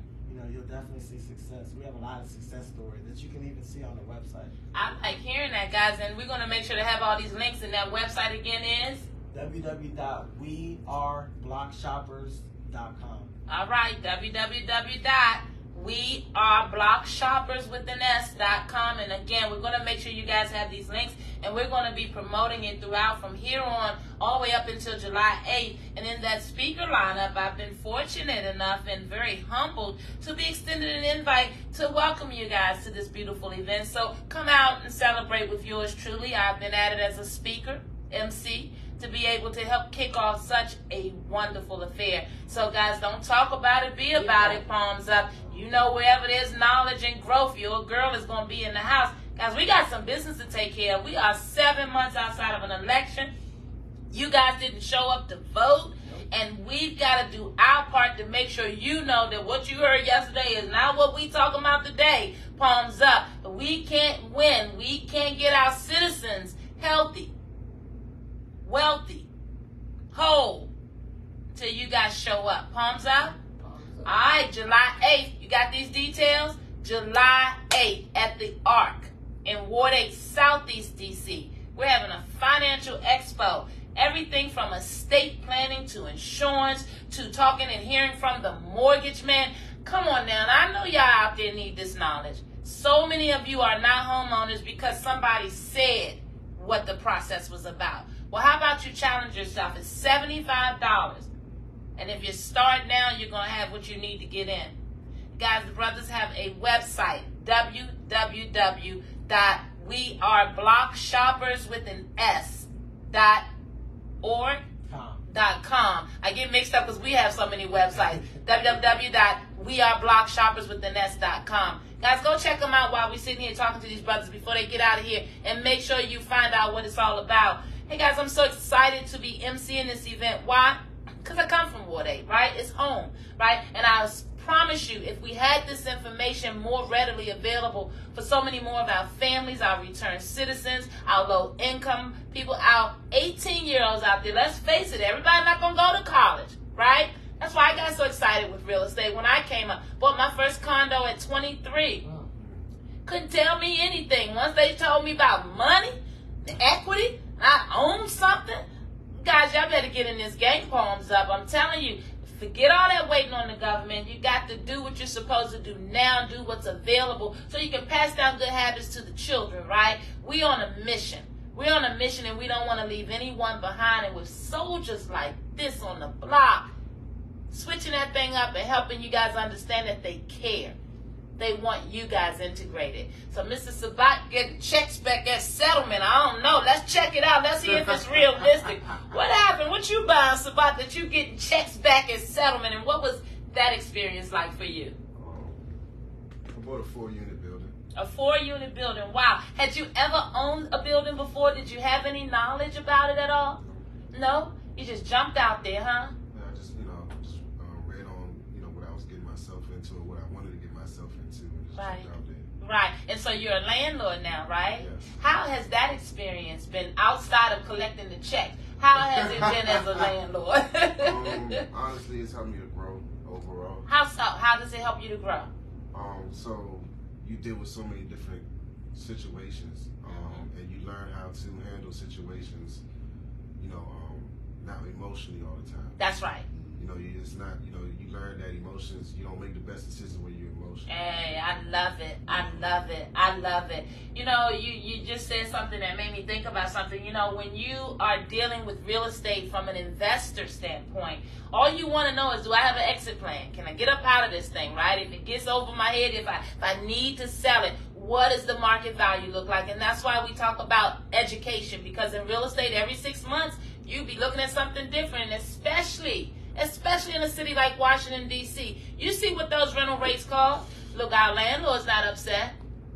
Speaker 3: you'll definitely see success. We have a lot of success stories that you can even see on the website.
Speaker 2: I like hearing that, guys, and we're going to make sure to have all these links. And that website again is
Speaker 3: www.weareblockshoppers.com.
Speaker 2: All right, www.weareblockshoppers.com. And again, we're going to make sure you guys have these links, and we're going to be promoting it throughout from here on all the way up until July 8th. And in that speaker lineup, I've been fortunate enough and very humbled to be extended an invite to welcome you guys to this beautiful event. So come out and celebrate with yours truly. I've been added as a speaker, MC, to be able to help kick off such a wonderful affair. So guys, don't talk about it, be about it. Palms up. Wherever there's knowledge and growth, your girl is going to be in the house. Guys, we got some business to take care of. We are 7 months outside of an election. You guys didn't show up to vote, and we've got to do our part to make sure you know that what you heard yesterday is not what we talking about today. Palms up. But we can't win. We can't get our citizens healthy, wealthy, whole, till you guys show up. Palms up. All right, July 8th. You got these details? July 8th at the Arc in Ward 8, Southeast D.C. We're having a financial expo. Everything from estate planning to insurance to talking and hearing from the mortgage man. Come on now. I know y'all out there need this knowledge. So many of you are not homeowners because somebody said what the process was about. Well, how about you challenge yourself? It's $75. And if you start now, you're going to have what you need to get in. Guys, the brothers have a website, www.weareblockshoppers.com. I get mixed up because we have so many websites. www.weareblockshoppers.com. Guys, go check them out while we're sitting here talking to these brothers before they get out of here, and make sure you find out what it's all about. Hey, guys, I'm so excited to be emceeing this event. Why? Because I come from Ward 8, right? It's home, right? And I promise you, if we had this information more readily available for so many more of our families, our returned citizens, our low-income people, our 18-year-olds out there, let's face it, everybody's not going to go to college, right? That's why I got so excited with real estate. When I came up, bought my first condo at 23. Couldn't tell me anything. Once they told me about money, the equity, I own something. Guys, y'all better get in this game. Palms up. I'm telling you, forget all that waiting on the government. You got to do what you're supposed to do now. Do what's available so you can pass down good habits to the children, right? We on a mission. We're on a mission, and we don't want to leave anyone behind. And with soldiers like this on the block, switching that thing up and helping you guys understand that they care. They want you guys integrated. So Mr. Sabat getting checks back at settlement. I don't know. Let's check it out. Let's see if it's realistic. What happened? What you buying, Sabat, that you getting checks back at settlement? And what was that experience like for you?
Speaker 4: I bought a 4-unit building.
Speaker 2: A 4-unit building. Wow. Had you ever owned a building before? Did you have any knowledge about it at all? No? You just jumped out there, huh?
Speaker 4: Yeah, I just read on, what I was getting myself into and what I wanted to get myself into.
Speaker 2: Right. Right. And so you're a landlord now, right?
Speaker 4: Yes.
Speaker 2: How has that experience been outside of collecting the check? How has it been as a landlord?
Speaker 4: Honestly, it's helped me to grow overall.
Speaker 2: How so? How does it help you to grow?
Speaker 4: So you deal with so many different situations, and you learn how to handle situations, not emotionally all the time.
Speaker 2: That's right.
Speaker 4: It's not, you learn that emotions, you don't make the best decision when you're emotional.
Speaker 2: Hey, I love it. I love it. I love it. You just said something that made me think about something. When you are dealing with real estate from an investor standpoint, all you want to know is, do I have an exit plan? Can I get up out of this thing, right? If it gets over my head, if I need to sell it, what does the market value look like? And that's why we talk about education, because in real estate, every 6 months, you be looking at something different, especially in a city like Washington, D.C. You see what those rental rates cost? Look, our landlord's not upset.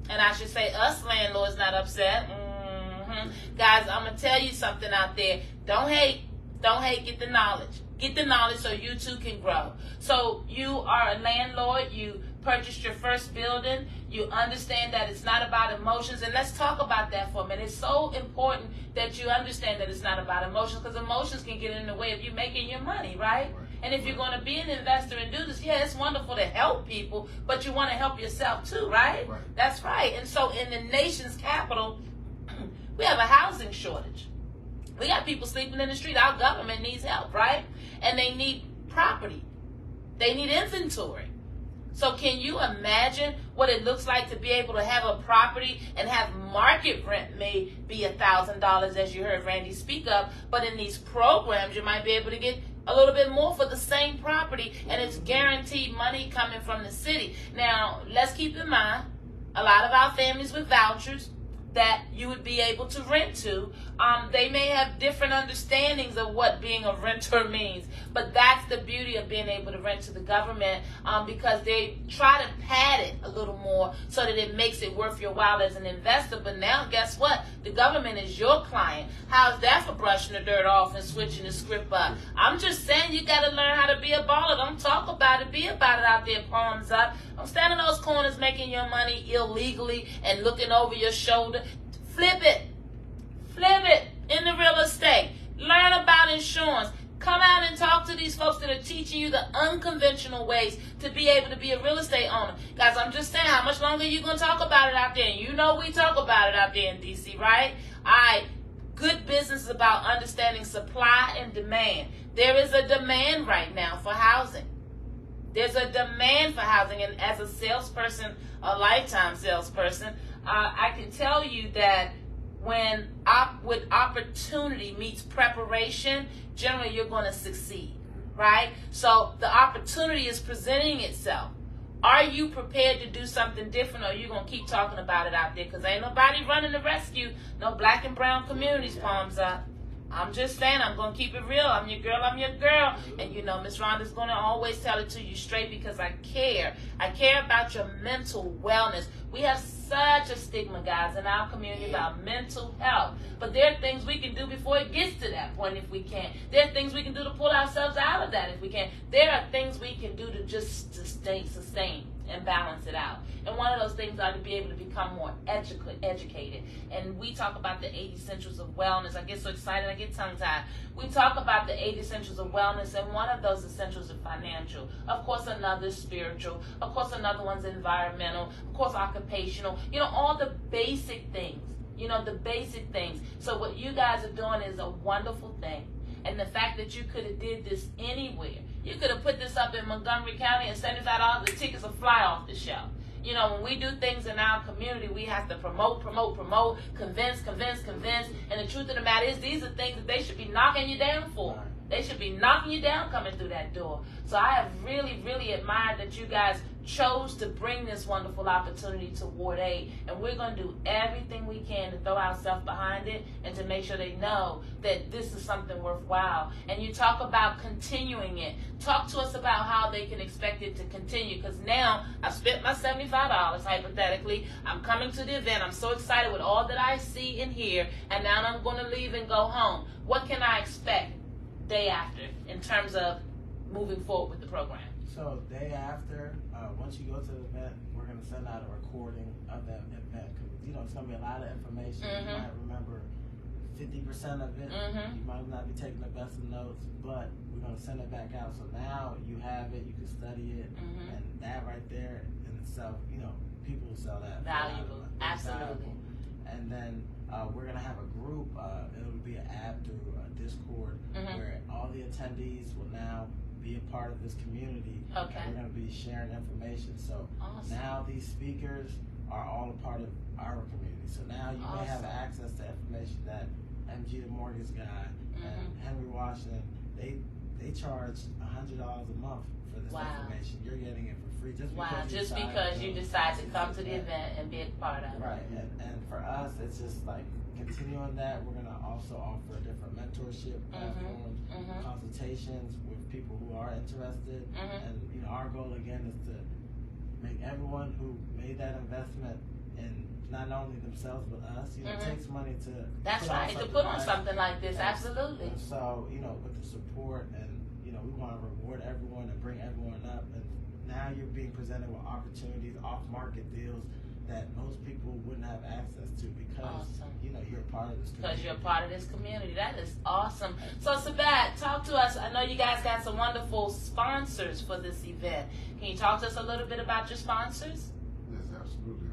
Speaker 2: And I should say us landlords not upset. Guys, I'm going to tell you something out there. Don't hate. Don't hate. Get the knowledge. Get the knowledge so you too can grow. So you are a landlord. You purchased your first building. You understand that it's not about emotions. And let's talk about that for a minute. It's so important that you understand that it's not about emotions, because emotions can get in the way of you making your money, right? And if you're going to be an investor and do this, yeah, it's wonderful to help people, but you want to help yourself too, right? That's right. And so in the nation's capital, we have a housing shortage. We got people sleeping in the street. Our government needs help, right? And they need property. They need inventory. So can you imagine what it looks like to be able to have a property and have market rent may be $1,000, as you heard Randy speak of, but in these programs you might be able to get a little bit more for the same property, and it's guaranteed money coming from the city. Now, let's keep in mind, a lot of our families with vouchers that you would be able to rent to, they may have different understandings of what being a renter means, but that's the beauty of being able to rent to the government, because they try to pad it a little more so that it makes it worth your while as an investor. But now, guess what? The government is your client. How's that for brushing the dirt off and switching the script up? I'm just saying, you got to learn how to be a baller. Don't talk about it. Be about it out there, palms up. Don't stand in those corners making your money illegally and looking over your shoulder. Flip it. Flip it in the real estate. Learn about insurance. Come out and talk to these folks that are teaching you the unconventional ways to be able to be a real estate owner. Guys, I'm just saying, how much longer are you going to talk about it out there? And you know we talk about it out there in D.C., right? All right. Good business is about understanding supply and demand. There is a demand right now for housing. There's a demand for housing. And as a salesperson, a lifetime salesperson, I can tell you that when with opportunity meets preparation, generally you're going to succeed, right? So the opportunity is presenting itself. Are you prepared to do something different, or are you going to keep talking about it out there? Because ain't nobody running the rescue. No black and brown communities, palms up. I'm just saying, I'm going to keep it real. I'm your girl, And Miss Rhonda's going to always tell it to you straight, because I care. I care about your mental wellness. We have such a stigma, guys, in our community about mental health. But there are things we can do before it gets to that point if we can. There are things we can do to pull ourselves out of that if we can. There are things we can do to just sustain and balance it out. And one of those things are to be able to become more educated. And we talk about the 8 essentials of wellness. I get so excited, I get tongue-tied. We talk about the 8 essentials of wellness, and one of those essentials is financial. Of course, another is spiritual. Of course, another one's environmental. Of course, occupational. All the basic things. The basic things. So what you guys are doing is a wonderful thing. And the fact that you could have did this anywhere. You could have put this up in Montgomery County and $75 the tickets will fly off the shelf. When we do things in our community, we have to promote, convince. And the truth of the matter is, these are things that they should be knocking you down for. They should be knocking you down coming through that door. So I have really, really admired that you guys chose to bring this wonderful opportunity to Ward 8. And we're going to do everything we can to throw ourselves behind it and to make sure they know that this is something worthwhile. And you talk about continuing it. Talk to us about how they can expect it to continue. Because now I've spent my $75, hypothetically. I'm coming to the event. I'm so excited with all that I see and hear. And now I'm going to leave and go home. What can I expect day after in terms of moving forward with the program?
Speaker 3: So day after, once you go to the event, we're going to send out a recording of that event. It's going to be a lot of information. You might remember 50% of it. You might not be taking the best of notes, but we're going to send it back out. So now you have it, you can study it, and that right there in itself, people sell that.
Speaker 2: Valuable. Absolutely.
Speaker 3: And then we're going to have a group. It'll be an app through Discord where all the attendees will now be a part of this community.
Speaker 2: Okay.
Speaker 3: And we're going to be sharing information. So now these speakers are all a part of our community. So now you may have access to information that MG the Mortgage Guy and Henry Washington, they charge $100 a month for this information. You're getting it for free just because
Speaker 2: you decide to come to the event and be a part of it.
Speaker 3: Right, and for us, it's just like continuing that. We're gonna also offer different mentorship platforms, consultations with people who are interested, and our goal again is to make everyone who made that investment in not only themselves but us. It takes money to
Speaker 2: put on something like this. Absolutely.
Speaker 3: And so with the support and we want to reward everyone and bring everyone up, and now you're being presented with opportunities, off-market deals that most people wouldn't have access to because you're a part of this community.
Speaker 2: Because you're a part of this community. That is awesome. So Sabat, talk to us. I know you guys got some wonderful sponsors for this event. Can you talk to us a little bit about your sponsors?
Speaker 4: Yes, absolutely.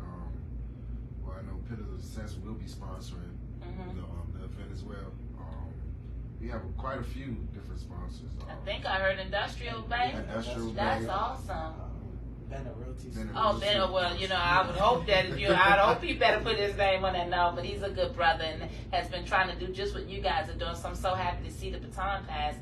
Speaker 4: Well, I know Pillars of Success will be sponsoring the event as well. We have quite a few different sponsors.
Speaker 2: I think I heard Industrial Bank.
Speaker 4: Industrial
Speaker 2: That's
Speaker 4: Bank.
Speaker 2: awesome.
Speaker 3: Bennett Realty.
Speaker 2: Bennett. Well, I would hope that I'd hope he better put his name on that. No, but he's a good brother and has been trying to do just what you guys are doing. So I'm so happy to see the baton pass.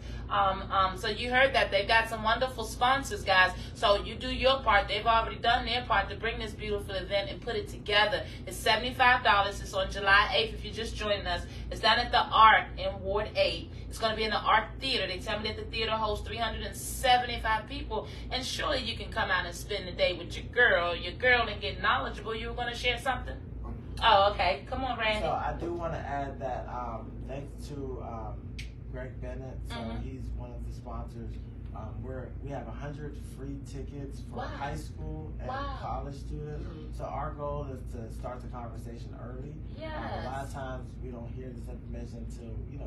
Speaker 2: So you heard that they've got some wonderful sponsors, guys. So you do your part. They've already done their part to bring this beautiful event and put it together. It's $75. It's on July 8th. If you're just joining us, it's down at the Arc in Ward 8. It's going to be in the Arc Theater. They tell me that the theater hosts 375 people, and surely you can come out and spend the day with your girl, and get knowledgeable. You were going to share something? Oh, okay. Come on, Randy.
Speaker 3: So I do want to add that thanks to Greg Bennett, so he's one of the sponsors. We have 100 free tickets for high school and college students. So our goal is to start the conversation early. A lot of times we don't hear this information until we're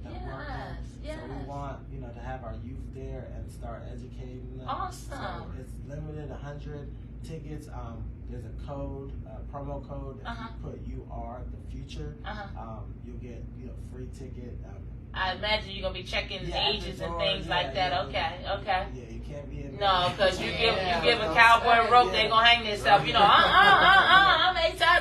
Speaker 3: done working. So we want to have our youth there and start educating them.
Speaker 2: Awesome.
Speaker 3: So it's limited 100 tickets. There's a code, promo code. If you put "UR the future," you'll get free ticket.
Speaker 2: I imagine you're gonna be checking ages and things like that. Okay.
Speaker 3: Yeah, you can't be in there.
Speaker 2: No, because you give a cowboy a rope, they're gonna hang themselves. I'm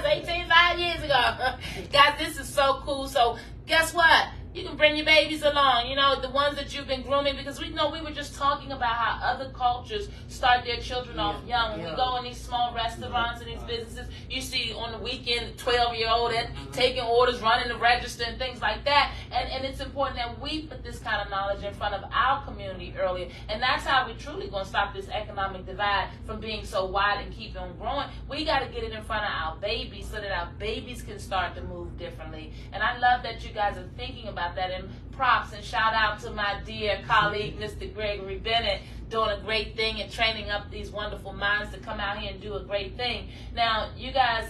Speaker 2: 18 5 years ago. Guys, this is so cool. So guess what? You can bring your babies along, the ones that you've been grooming, because we were just talking about how other cultures start their children off young. When we go in these small restaurants and these businesses, you see on the weekend 12-year-old taking orders, running the register and things like that. And it's important that we put this kind of knowledge in front of our community earlier. And that's how we're truly going to stop this economic divide from being so wide and keep on growing. We got to get it in front of our babies so that our babies can start to move differently. And I love that you guys are thinking about that, and props and shout out to my dear colleague Mr. Gregory Bennett, doing a great thing and training up these wonderful minds to come out here and do a great thing. Now, you guys,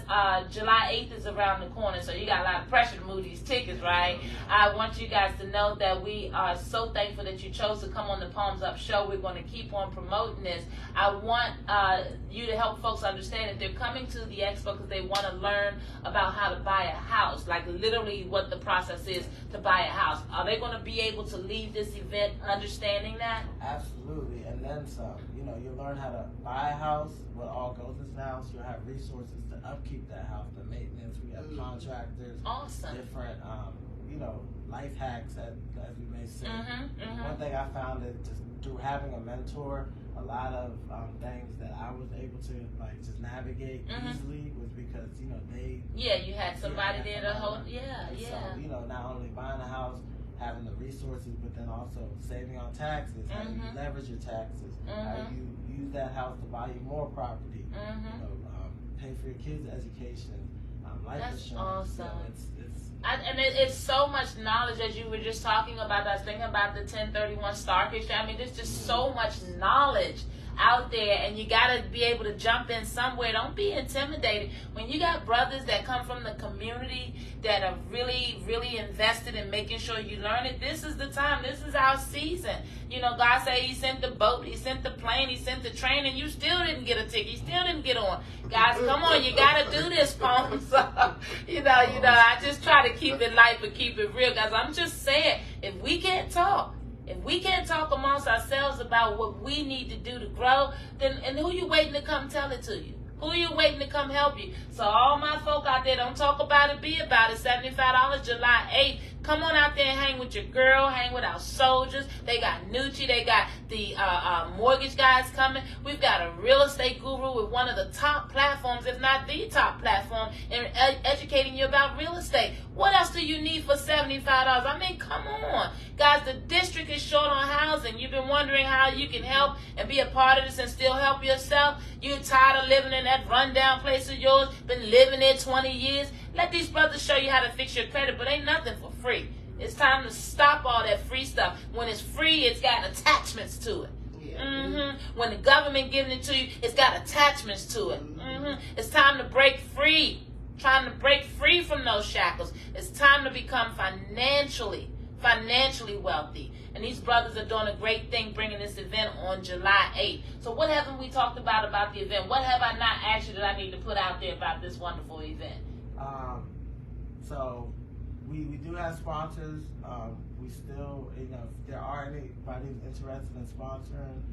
Speaker 2: July 8th is around the corner, so you got a lot of pressure to move these tickets, right? I want you guys to know that we are so thankful that you chose to come on the Palms Up show. We're going to keep on promoting this. I want you to help folks understand that they're coming to the expo because they want to learn about how to buy a house, like literally what the process is to buy a house. Are they going to be able to leave this event understanding that?
Speaker 3: Absolutely. And then some. You'll learn how to buy a house, what all goes in the house. You'll have resources to upkeep that house, the maintenance. We have contractors.
Speaker 2: Awesome.
Speaker 3: Different, life hacks, as we may say. One thing I found is just through having a mentor, a lot of things that I was able to just navigate easily was because they.
Speaker 2: Yeah, you had somebody there to hold.
Speaker 3: So not only buying a house, having the resources, but then also saving on taxes. How do you leverage your taxes? How do you use that house to buy you more property? Pay for your kids' education, life insurance.
Speaker 2: That's awesome.
Speaker 3: And
Speaker 2: it's so much knowledge, as you were just talking about. I was thinking about the 1031 Stark Exchange. I mean, there's just so much knowledge out there, and you got to be able to jump in somewhere. Don't be intimidated. When you got brothers that come from the community that are really, really invested in making sure you learn it, this is the time. This is our season. You know, God said he sent the boat, he sent the plane, he sent the train, and you still didn't get a ticket. You still didn't get on. Guys, come on, you got to do this, Pom. So, you know, I just try to keep it light but keep it real, guys. I'm just saying, if we can't talk amongst ourselves about what we need to do to grow, then and who you waiting to come tell it to you? Who you waiting to come help you? So all my folk out there, don't talk about it, be about it. $75 July 8th. Come on out there and hang with your girl, hang with our soldiers. They got Nucci, they got the mortgage guys coming. We've got a real estate guru with one of the top platforms, if not the top platform, in educating you about real estate. What else do you need for $75? I mean, come on. Guys, the district is short on housing. You've been wondering how you can help and be a part of this and still help yourself. You're tired of living in that rundown place of yours, been living there 20 years. Let these brothers show you how to fix your credit, but ain't nothing for free. It's time to stop all that free stuff. When it's free, it's got attachments to it. When the government giving it to you, it's got attachments to it. It's time to break free. Trying to break free from those shackles. It's time to become financially wealthy. And these brothers are doing a great thing bringing this event on July 8th. So what haven't we talked about the event? What have I not asked you that I need to put out there about this wonderful event?
Speaker 3: So we do have sponsors. We still, you know, if there are anybody interested in sponsoring.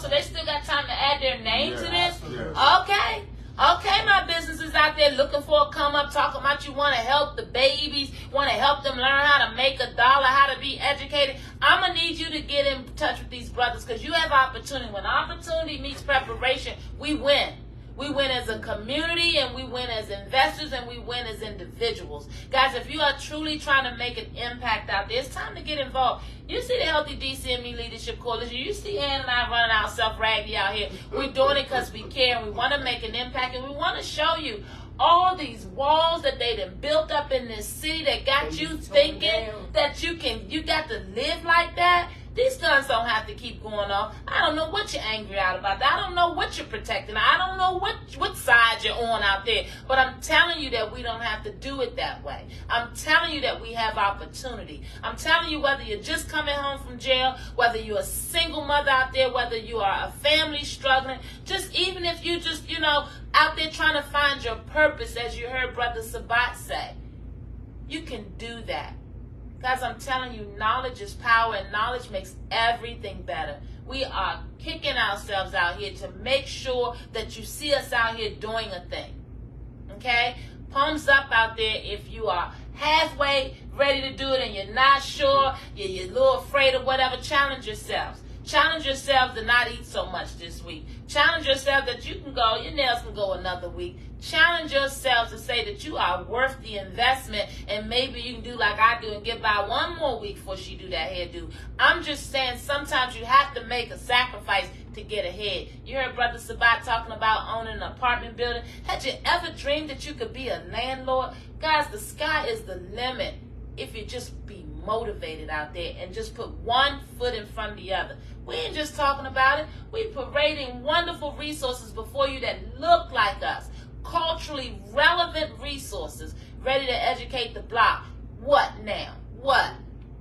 Speaker 2: So they still got time to add their name to this?
Speaker 3: Absolutely.
Speaker 2: Okay, my businesses out there looking for a come up, talking about you want to help the babies, want to help them learn how to make $1, how to be educated. I'm going to need you to get in touch with these brothers because you have opportunity. When opportunity meets preparation, we win. We win as a community, and we win as investors, and we win as individuals. Guys, if you are truly trying to make an impact out there, it's time to get involved. You see the Healthy DCME Leadership Coalition. You see Ann and I running our self-raggy out here. We're doing it because we care, and we want to make an impact, and we want to show you all these walls that they done built up in this city that got you thinking that you got to live like that. These guns don't have to keep going off. I don't know what you're angry out about. I don't know what you're protecting. I don't know what side you're on out there. But I'm telling you that we don't have to do it that way. I'm telling you that we have opportunity. I'm telling you whether you're just coming home from jail, whether you're a single mother out there, whether you are a family struggling, just even if you just, out there trying to find your purpose, as you heard Brother Sabat say, you can do that. Guys, I'm telling you, knowledge is power, and knowledge makes everything better. We are kicking ourselves out here to make sure that you see us out here doing a thing. Okay? Palms up out there if you are halfway ready to do it and you're not sure, you're a little afraid of whatever. Challenge yourselves. Challenge yourselves to not eat so much this week. Challenge yourself that you can go, your nails can go another week. Challenge yourselves to say that you are worth the investment, and maybe you can do like I do and get by one more week before she do that hairdo. I'm just saying sometimes you have to make a sacrifice to get ahead. You heard Brother Sabat talking about owning an apartment building. Had you ever dreamed that you could be a landlord? Guys, the sky is the limit if you just be motivated out there and just put one foot in front of the other. We ain't just talking about it. We parading wonderful resources before you that look like us. Culturally relevant resources ready to educate the block. What now? What?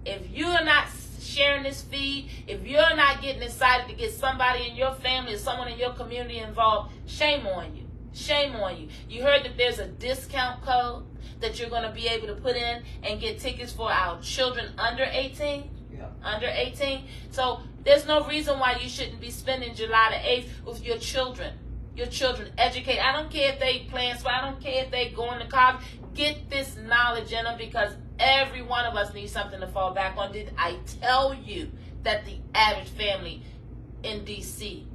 Speaker 2: If you're not sharing this feed, if you're not getting excited to get somebody in your family or someone in your community involved, shame on you. Shame on you. You heard that there's a discount code that you're going to be able to put in and get tickets for our children under 18?
Speaker 3: Yeah.
Speaker 2: Under 18? So there's no reason why you shouldn't be spending July the 8th with your children. Your children educate. I don't care if they playing sport. I don't care if they going to college. Get this knowledge in them because every one of us needs something to fall back on. Did I tell you that the average family in D.C.,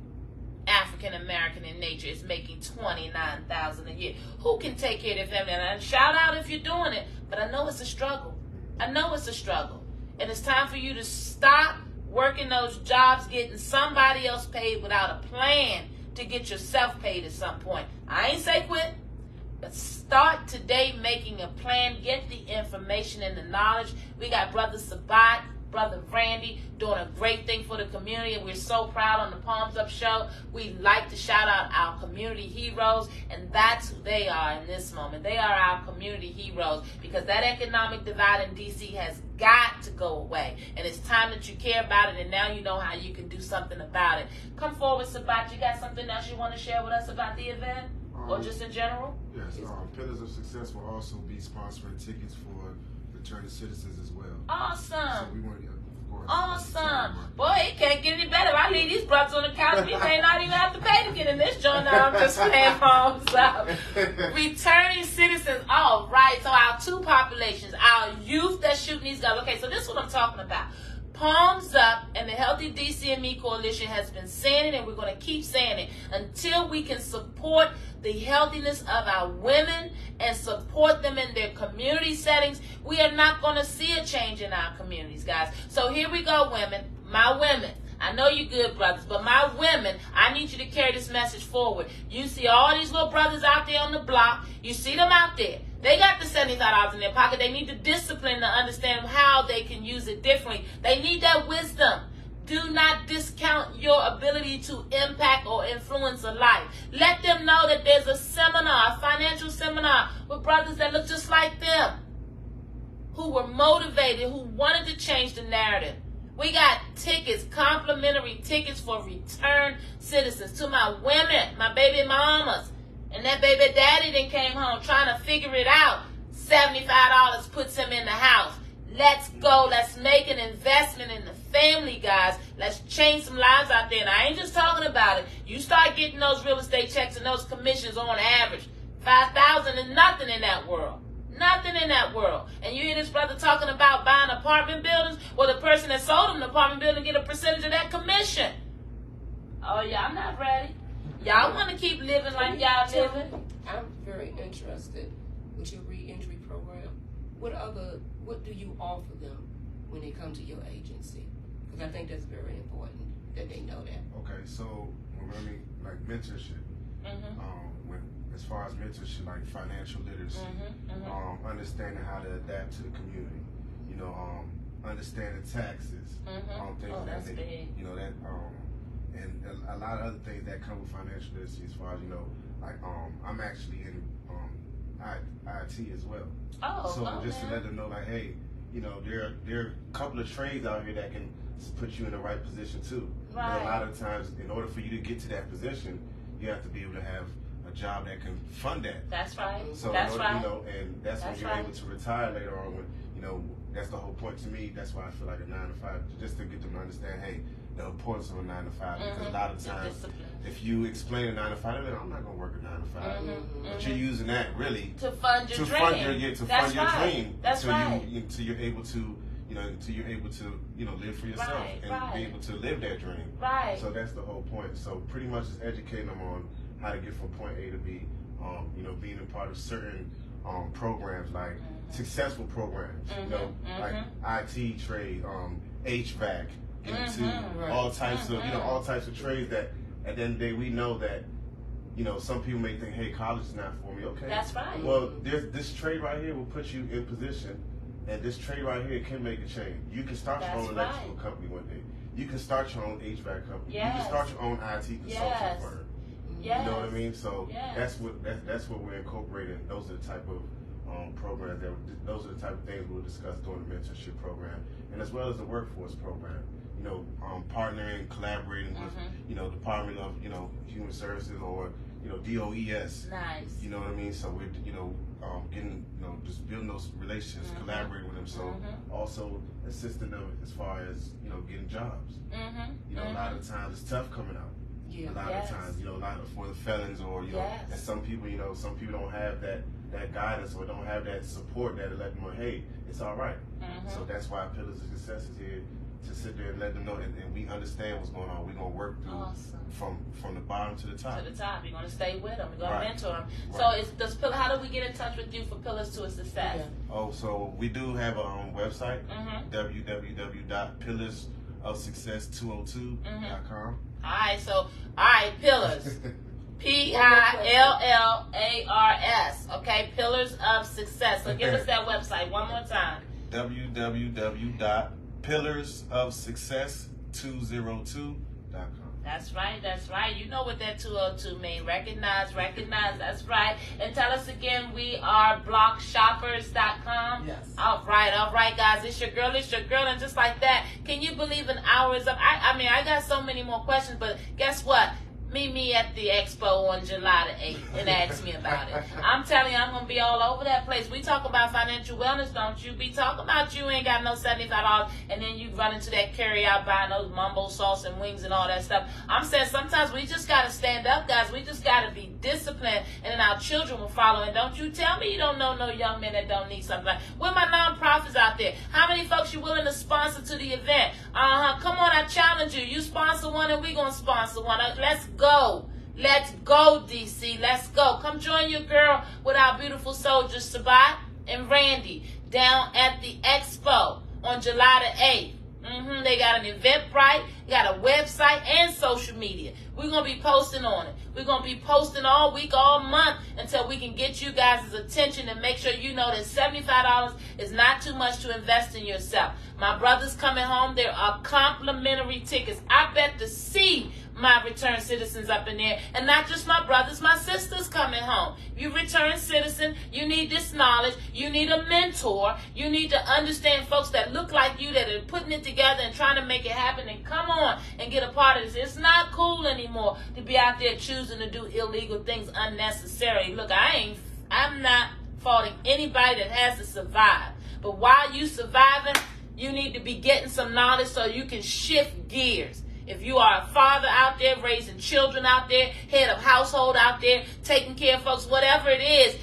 Speaker 2: African American in nature, is making $29,000 a year? Who can take care of their family? And shout out if you're doing it, but I know it's a struggle. I know it's a struggle. And it's time for you to stop working those jobs, getting somebody else paid without a plan to get yourself paid at some point. I ain't say quit, but start today making a plan. Get the information and the knowledge. We got Brother Sabat, Brother Randy, doing a great thing for the community, and we're so proud on the Palms Up Show. We like to shout out our community heroes, and that's who they are in this moment. They are our community heroes, because that economic divide in D.C. has got to go away, and it's time that you care about it, and now you know how you can do something about it. Come forward, Sabat. You got something else you want to share with us about the event, or just in general?
Speaker 4: Yes, Pillars of Success will also be sponsoring tickets for returning citizens as well.
Speaker 2: Awesome.
Speaker 4: So we want to, of course.
Speaker 2: Awesome. Boy, it can't get any better. I leave these brothers on the couch. We may not even have to pay to get in this joint now. I'm just playing Palms Up. Returning citizens. All right. So our two populations, our youth that's shooting these guns. Okay, so this is what I'm talking about. Palms Up and the Healthy DCME Coalition has been saying it, and we're going to keep saying it until we can support the healthiness of our women and support them in their community settings. We are not going to see a change in our communities, guys. So here we go, women. My women. I know you good brothers, but my women, I need you to carry this message forward. You see all these little brothers out there on the block. You see them out there. They got the $75 in their pocket. They need the discipline to understand how they can use it differently. They need that wisdom. Do not discount your ability to impact or influence a life. Let them know that there's a seminar, a financial seminar with brothers that look just like them, who were motivated, who wanted to change the narrative. We got tickets, complimentary tickets for return citizens. To my women, my baby mamas, and that baby daddy then came home trying to figure it out. $75 puts him in the house. Let's go. Let's make an investment in the family, guys. Let's change some lives out there. And I ain't just talking about it. You start getting those real estate checks and those commissions on average. $5,000 is nothing in that world. Nothing in that world. And you hear this brother talking about buying apartment buildings? Well, the person that sold him the apartment building get a percentage of that commission. Oh, y'all not ready. Y'all want to keep living like y'all living?
Speaker 1: I'm very interested with your reentry program. What do you offer them when they come to your agency? Because I think that's very important that they know that.
Speaker 4: Okay, so remember, like mentorship. When as far as mentorship, like financial literacy, understanding how to adapt to the community, understanding taxes, things
Speaker 2: that's
Speaker 4: that
Speaker 2: big.
Speaker 4: And a lot of other things that come with financial literacy, as far as I'm actually in IT as well. So just to let them know, like, hey, there are a couple of trades out here that can put you in the right position too.
Speaker 2: Right.
Speaker 4: But a lot of times, in order for you to get to that position, you have to be able to have a job that can fund that.
Speaker 2: That's right.
Speaker 4: So
Speaker 2: that's right.
Speaker 4: And that's when you're able to retire later on. When that's the whole point to me. That's why I feel like a 9 to 5, just to get them to understand, hey, the importance of a 9 to 5. Because a lot of times, if you explain a 9 to 5, they're like, I'm not gonna work a 9 to 5. But you're using that really
Speaker 2: to fund your dream.
Speaker 4: Fund your dream.
Speaker 2: That's right.
Speaker 4: Until you're able to. Until you're able to, live for yourself and be able to live that dream.
Speaker 2: Right.
Speaker 4: So that's the whole point. So pretty much just educating them on how to get from point A to B. Being a part of certain programs, like successful programs. Like IT trade, HVAC, into all types of all types of trades that at the end of the day we know that. Some people may think, hey, college is not for me. Okay.
Speaker 2: That's right.
Speaker 4: Well, this trade right here will put you in position. And this trade right here can make a change. You can start your own electrical company one day. You can start your own HVAC company.
Speaker 2: Yes.
Speaker 4: You can start your own IT consulting firm.
Speaker 2: Yes.
Speaker 4: You know what I mean? So
Speaker 2: yes.
Speaker 4: that's what we're incorporating. Those are the type of programs those are the type of things we'll discuss during the mentorship program, and as well as the workforce program. Partnering, collaborating with Department of Human Services or DOES.
Speaker 2: Nice.
Speaker 4: You know what I mean? So we're getting just building those relationships, collaborating with them. So also assisting them as far as getting jobs. A lot of times it's tough coming out.
Speaker 1: Yeah.
Speaker 4: A lot of times, a lot of for the felons or and some people don't have that guidance or don't have that support that let them know, hey, it's all right. So that's why Pillars of Success is here to sit there and let them know, and we understand what's going on. We're gonna work through from the bottom to the top.
Speaker 2: To the top, you're gonna stay with them. You're gonna mentor them.
Speaker 4: Right.
Speaker 2: So, how do we get in touch with you for Pillars to a Success?
Speaker 1: Yeah.
Speaker 4: Oh, so we do have a website, www.pillarsofsuccess202.com.
Speaker 2: All right, Pillars. PILLARS. Okay, Pillars of Success. So give us that website one more time.
Speaker 4: www.pillarsofsuccess202.com. pillarsofsuccess202.com.
Speaker 2: That's right, that's right. You know what that 202 means. Recognize, that's right. And tell us again, we are blockshoppers.com.
Speaker 3: Yes.
Speaker 2: All right, guys. It's your girl, and just like that, can you believe an hour is up? I mean, I got so many more questions, but guess what? Meet me at the expo on July the 8th and ask me about it. I'm telling you, I'm going to be all over that place. We talk about financial wellness, don't you? Be talking about you ain't got no $75 and then you run into that carry out buying those mumbo sauce and wings and all that stuff. I'm saying sometimes we just got to stand up, guys. We just got to be disciplined and then our children will follow. And don't you tell me you don't know no young men that don't need something. Where my nonprofits out there? How many folks you willing to sponsor to the event? Come on, I challenge you. You sponsor one and we going to sponsor one. Let's go. Let's go, DC. Let's go. Come join your girl with our beautiful soldiers, Sabat and Randy, down at the expo on July the 8th. They got an Eventbrite, got a website, and social media. We're going to be posting on it. We're going to be posting all week, all month, until we can get you guys' attention and make sure you know that $75 is not too much to invest in yourself. My brother's coming home. There are complimentary tickets. I bet to see my return citizens up in there, and not just my brothers, my sisters coming home. You return citizen, you need this knowledge, you need a mentor, you need to understand folks that look like you that are putting it together and trying to make it happen, and come on and get a part of this. It's not cool anymore to be out there choosing to do illegal things unnecessarily. Look, I'm not faulting anybody that has to survive, but while you surviving, you need to be getting some knowledge so you can shift gears. If you are a father out there, raising children out there, head of household out there, taking care of folks, whatever it is,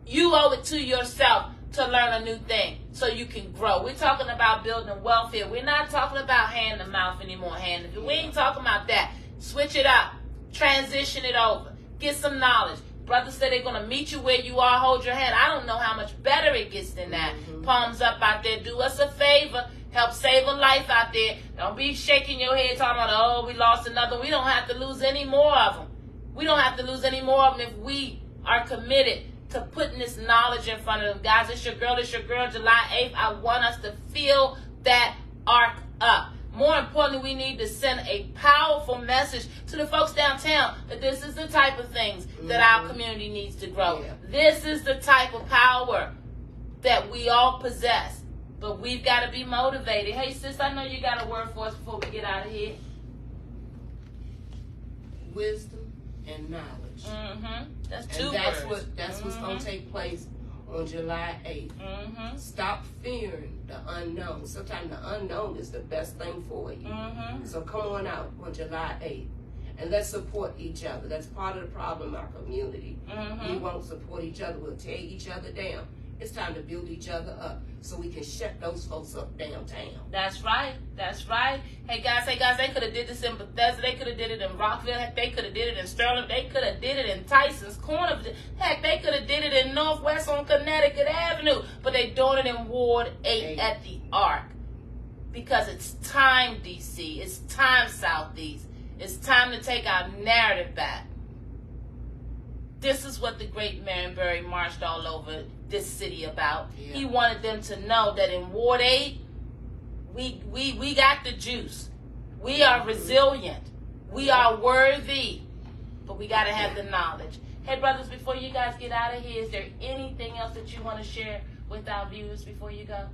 Speaker 2: you owe it to yourself to learn a new thing so you can grow. We're talking about building wealth here. We're not talking about hand to mouth anymore. We ain't talking about that. Switch it up. Transition it over. Get some knowledge. Brothers say they're going to meet you where you are, hold your hand. I don't know how much better it gets than that. Palms up out there. Do us a favor. Help save a life out there. Don't be shaking your head talking about, oh, we lost another. We don't have to lose any more of them. We don't have to lose any more of them if we are committed to putting this knowledge in front of them. Guys, it's your girl, July 8th. I want us to fill that arc up. More importantly, we need to send a powerful message to the folks downtown that this is the type of things that our community needs to grow. Yeah. This is the type of power that we all possess. But we've got to be motivated. Hey, sis, I know you got a word for us before we get out of here.
Speaker 1: Wisdom and knowledge.
Speaker 2: That's two words.
Speaker 1: That's what's going to take place on July 8th. Stop fearing the unknown. Sometimes the unknown is the best thing for you. So come on out on July 8th. And let's support each other. That's part of the problem in our community. We won't support each other. We'll tear each other down. It's time to build each other up so we can shut those folks up downtown.
Speaker 2: That's right. That's right. Hey guys, they could have did this in Bethesda. They could have did it in Rockville. Heck, they could have did it in Sterling. They could have did it in Tyson's Corner. Heck, they could have did it in Northwest on Connecticut Avenue. But they doing it in Ward 8 at the Arc. Because it's time, DC. It's time, Southeast. It's time to take our narrative back. This is what the great Marion Barry marched all over this city about. Yeah. He wanted them to know that in Ward 8, we got the juice. We are resilient. We are worthy. But we got to have the knowledge. Hey, brothers, before you guys get out of here, is there anything else that you want to share with our viewers before you go?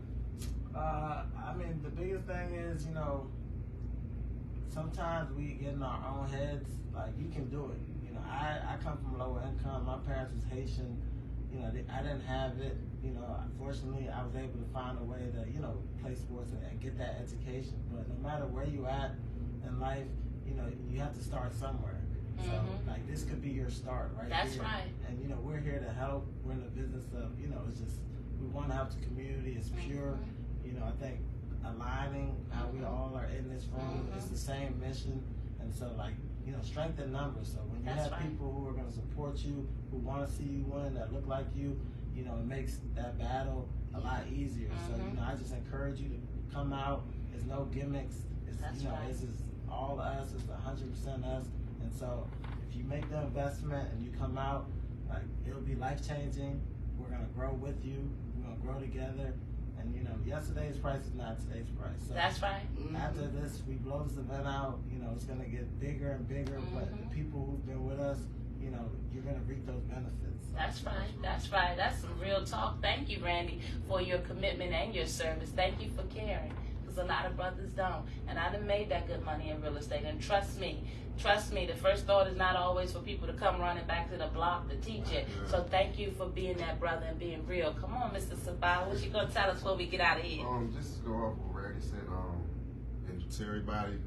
Speaker 3: I mean, the biggest thing is, sometimes we get in our own heads. Like, you can do it. I come from lower income. My parents was Haitian. I didn't have it. Unfortunately, I was able to find a way to, play sports and get that education. But no matter where you at in life, you have to start somewhere. So, like, this could be your start right
Speaker 2: That's
Speaker 3: here.
Speaker 2: Right.
Speaker 3: And, we're here to help. We're in the business of, it's just, we want to help the community. It's pure. I think aligning how we all are in this room, it's the same mission. And so, like, strength in numbers. So when you have people who are going to support you, who want to see you win, that look like you, it makes that battle a lot easier. So, I just encourage you to come out. There's no gimmicks. It's, it's just all us. It's 100% us. And so if you make the investment and you come out, like, it'll be life-changing. We're going to grow with you. We're going to grow together. And yesterday's price is not today's price. So
Speaker 2: That's right.
Speaker 3: after this, we blow this event out. It's gonna get bigger and bigger. But the people who've been with us, you're gonna reap those benefits. So.
Speaker 2: That's right. That's right. That's some real talk. Thank you, Randy, for your commitment and your service. Thank you for caring, because a lot of brothers don't. And I done made that good money in real estate. And trust me, the first thought is not always for people to come running back to the block to teach it. So thank you for being that brother and being real. Come on, Mr. Sabah, what you gonna tell us before we get out of here?
Speaker 4: Just to go off what Randy said, and to everybody,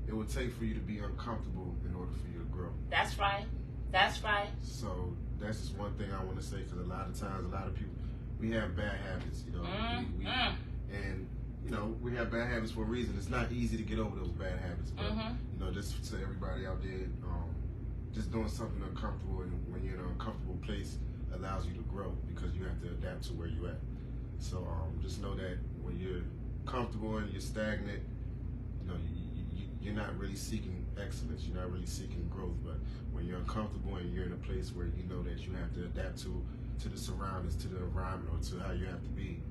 Speaker 4: it would take for you to be uncomfortable in order for you to grow.
Speaker 2: That's right. That's right.
Speaker 4: So that's just one thing I want to say, because a lot of times, a lot of people, we have bad habits, and we have bad habits for a reason. It's not easy to get over those bad habits, but just to everybody out there, just doing something uncomfortable, and when you're in an uncomfortable place, allows you to grow, because you have to adapt to where you're at. So just know that when you're comfortable and you're stagnant, you're not really seeking excellence. You're not really seeking growth. But when you're uncomfortable and you're in a place where you know that you have to adapt to the surroundings, to the environment, or to how you have to be,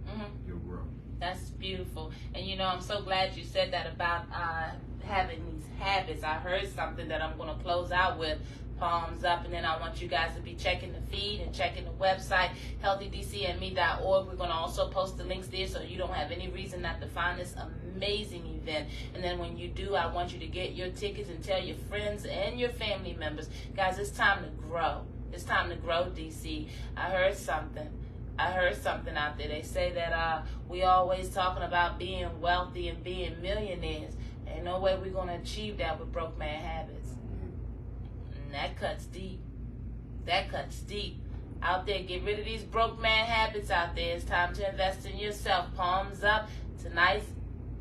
Speaker 4: you'll grow.
Speaker 2: That's beautiful. And I'm so glad you said that about having these habits. I heard something that I'm going to close out with. Palms up, and then I want you guys to be checking the feed and checking the website, healthydcandme.org. We're going to also post the links there, so you don't have any reason not to find this amazing event. And then when you do, I want you to get your tickets and tell your friends and your family members. Guys, it's time to grow. It's time to grow, DC. I heard something out there. They say that we always talking about being wealthy and being millionaires. Ain't no way we're going to achieve that with broke man habits. That cuts deep. That cuts deep. Out there, get rid of these broke man habits out there. It's time to invest in yourself. Palms up. Tonight's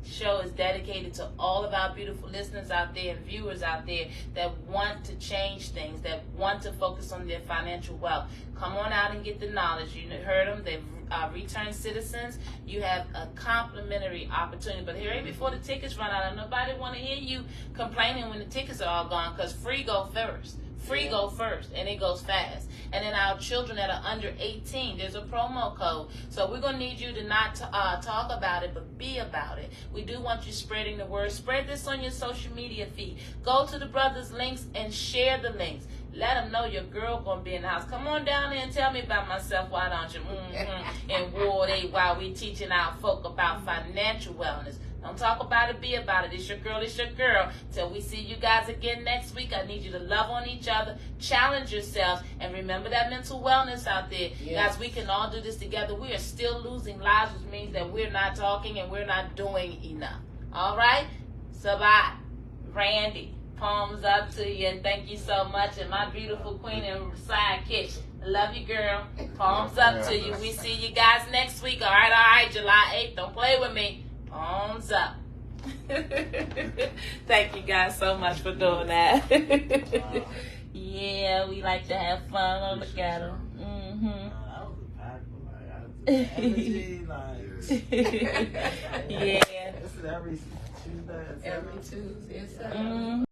Speaker 2: show is dedicated to all of our beautiful listeners out there and viewers out there that want to change things, that want to focus on their financial wealth. Come on out and get the knowledge. You heard them. They've returned citizens. You have a complimentary opportunity. But hurry before the tickets run out. And nobody want to hear you complaining when the tickets are all gone, because free go first. Free go first, and it goes fast. And then our children that are under 18, there's a promo code. So we're going to need you to not talk about it, but be about it. We do want you spreading the word. Spread this on your social media feed. Go to the brothers' links and share the links. Let them know your girl going to be in the house. Come on down there and tell me about myself, why don't you? And Ward 8 while we teaching our folk about financial wellness. Don't talk about it, be about it. It's your girl, it's your girl. Till we see you guys again next week, I need you to love on each other, challenge yourselves, and remember that mental wellness out there. Yes. Guys, we can all do this together. We are still losing lives, which means that we're not talking and we're not doing enough. All right? Sabah, Randy, palms up to you, and thank you so much. And my beautiful queen and sidekick, I love you, girl. Palms up to you. We see you guys next week. All right, July 8th. Don't play with me. Palms up. Thank you guys so much for doing that. Yeah, we like to have fun on the cattle.
Speaker 3: That was a pack, energy,
Speaker 2: yeah.
Speaker 3: This is every Tuesday.
Speaker 1: Every Tuesday.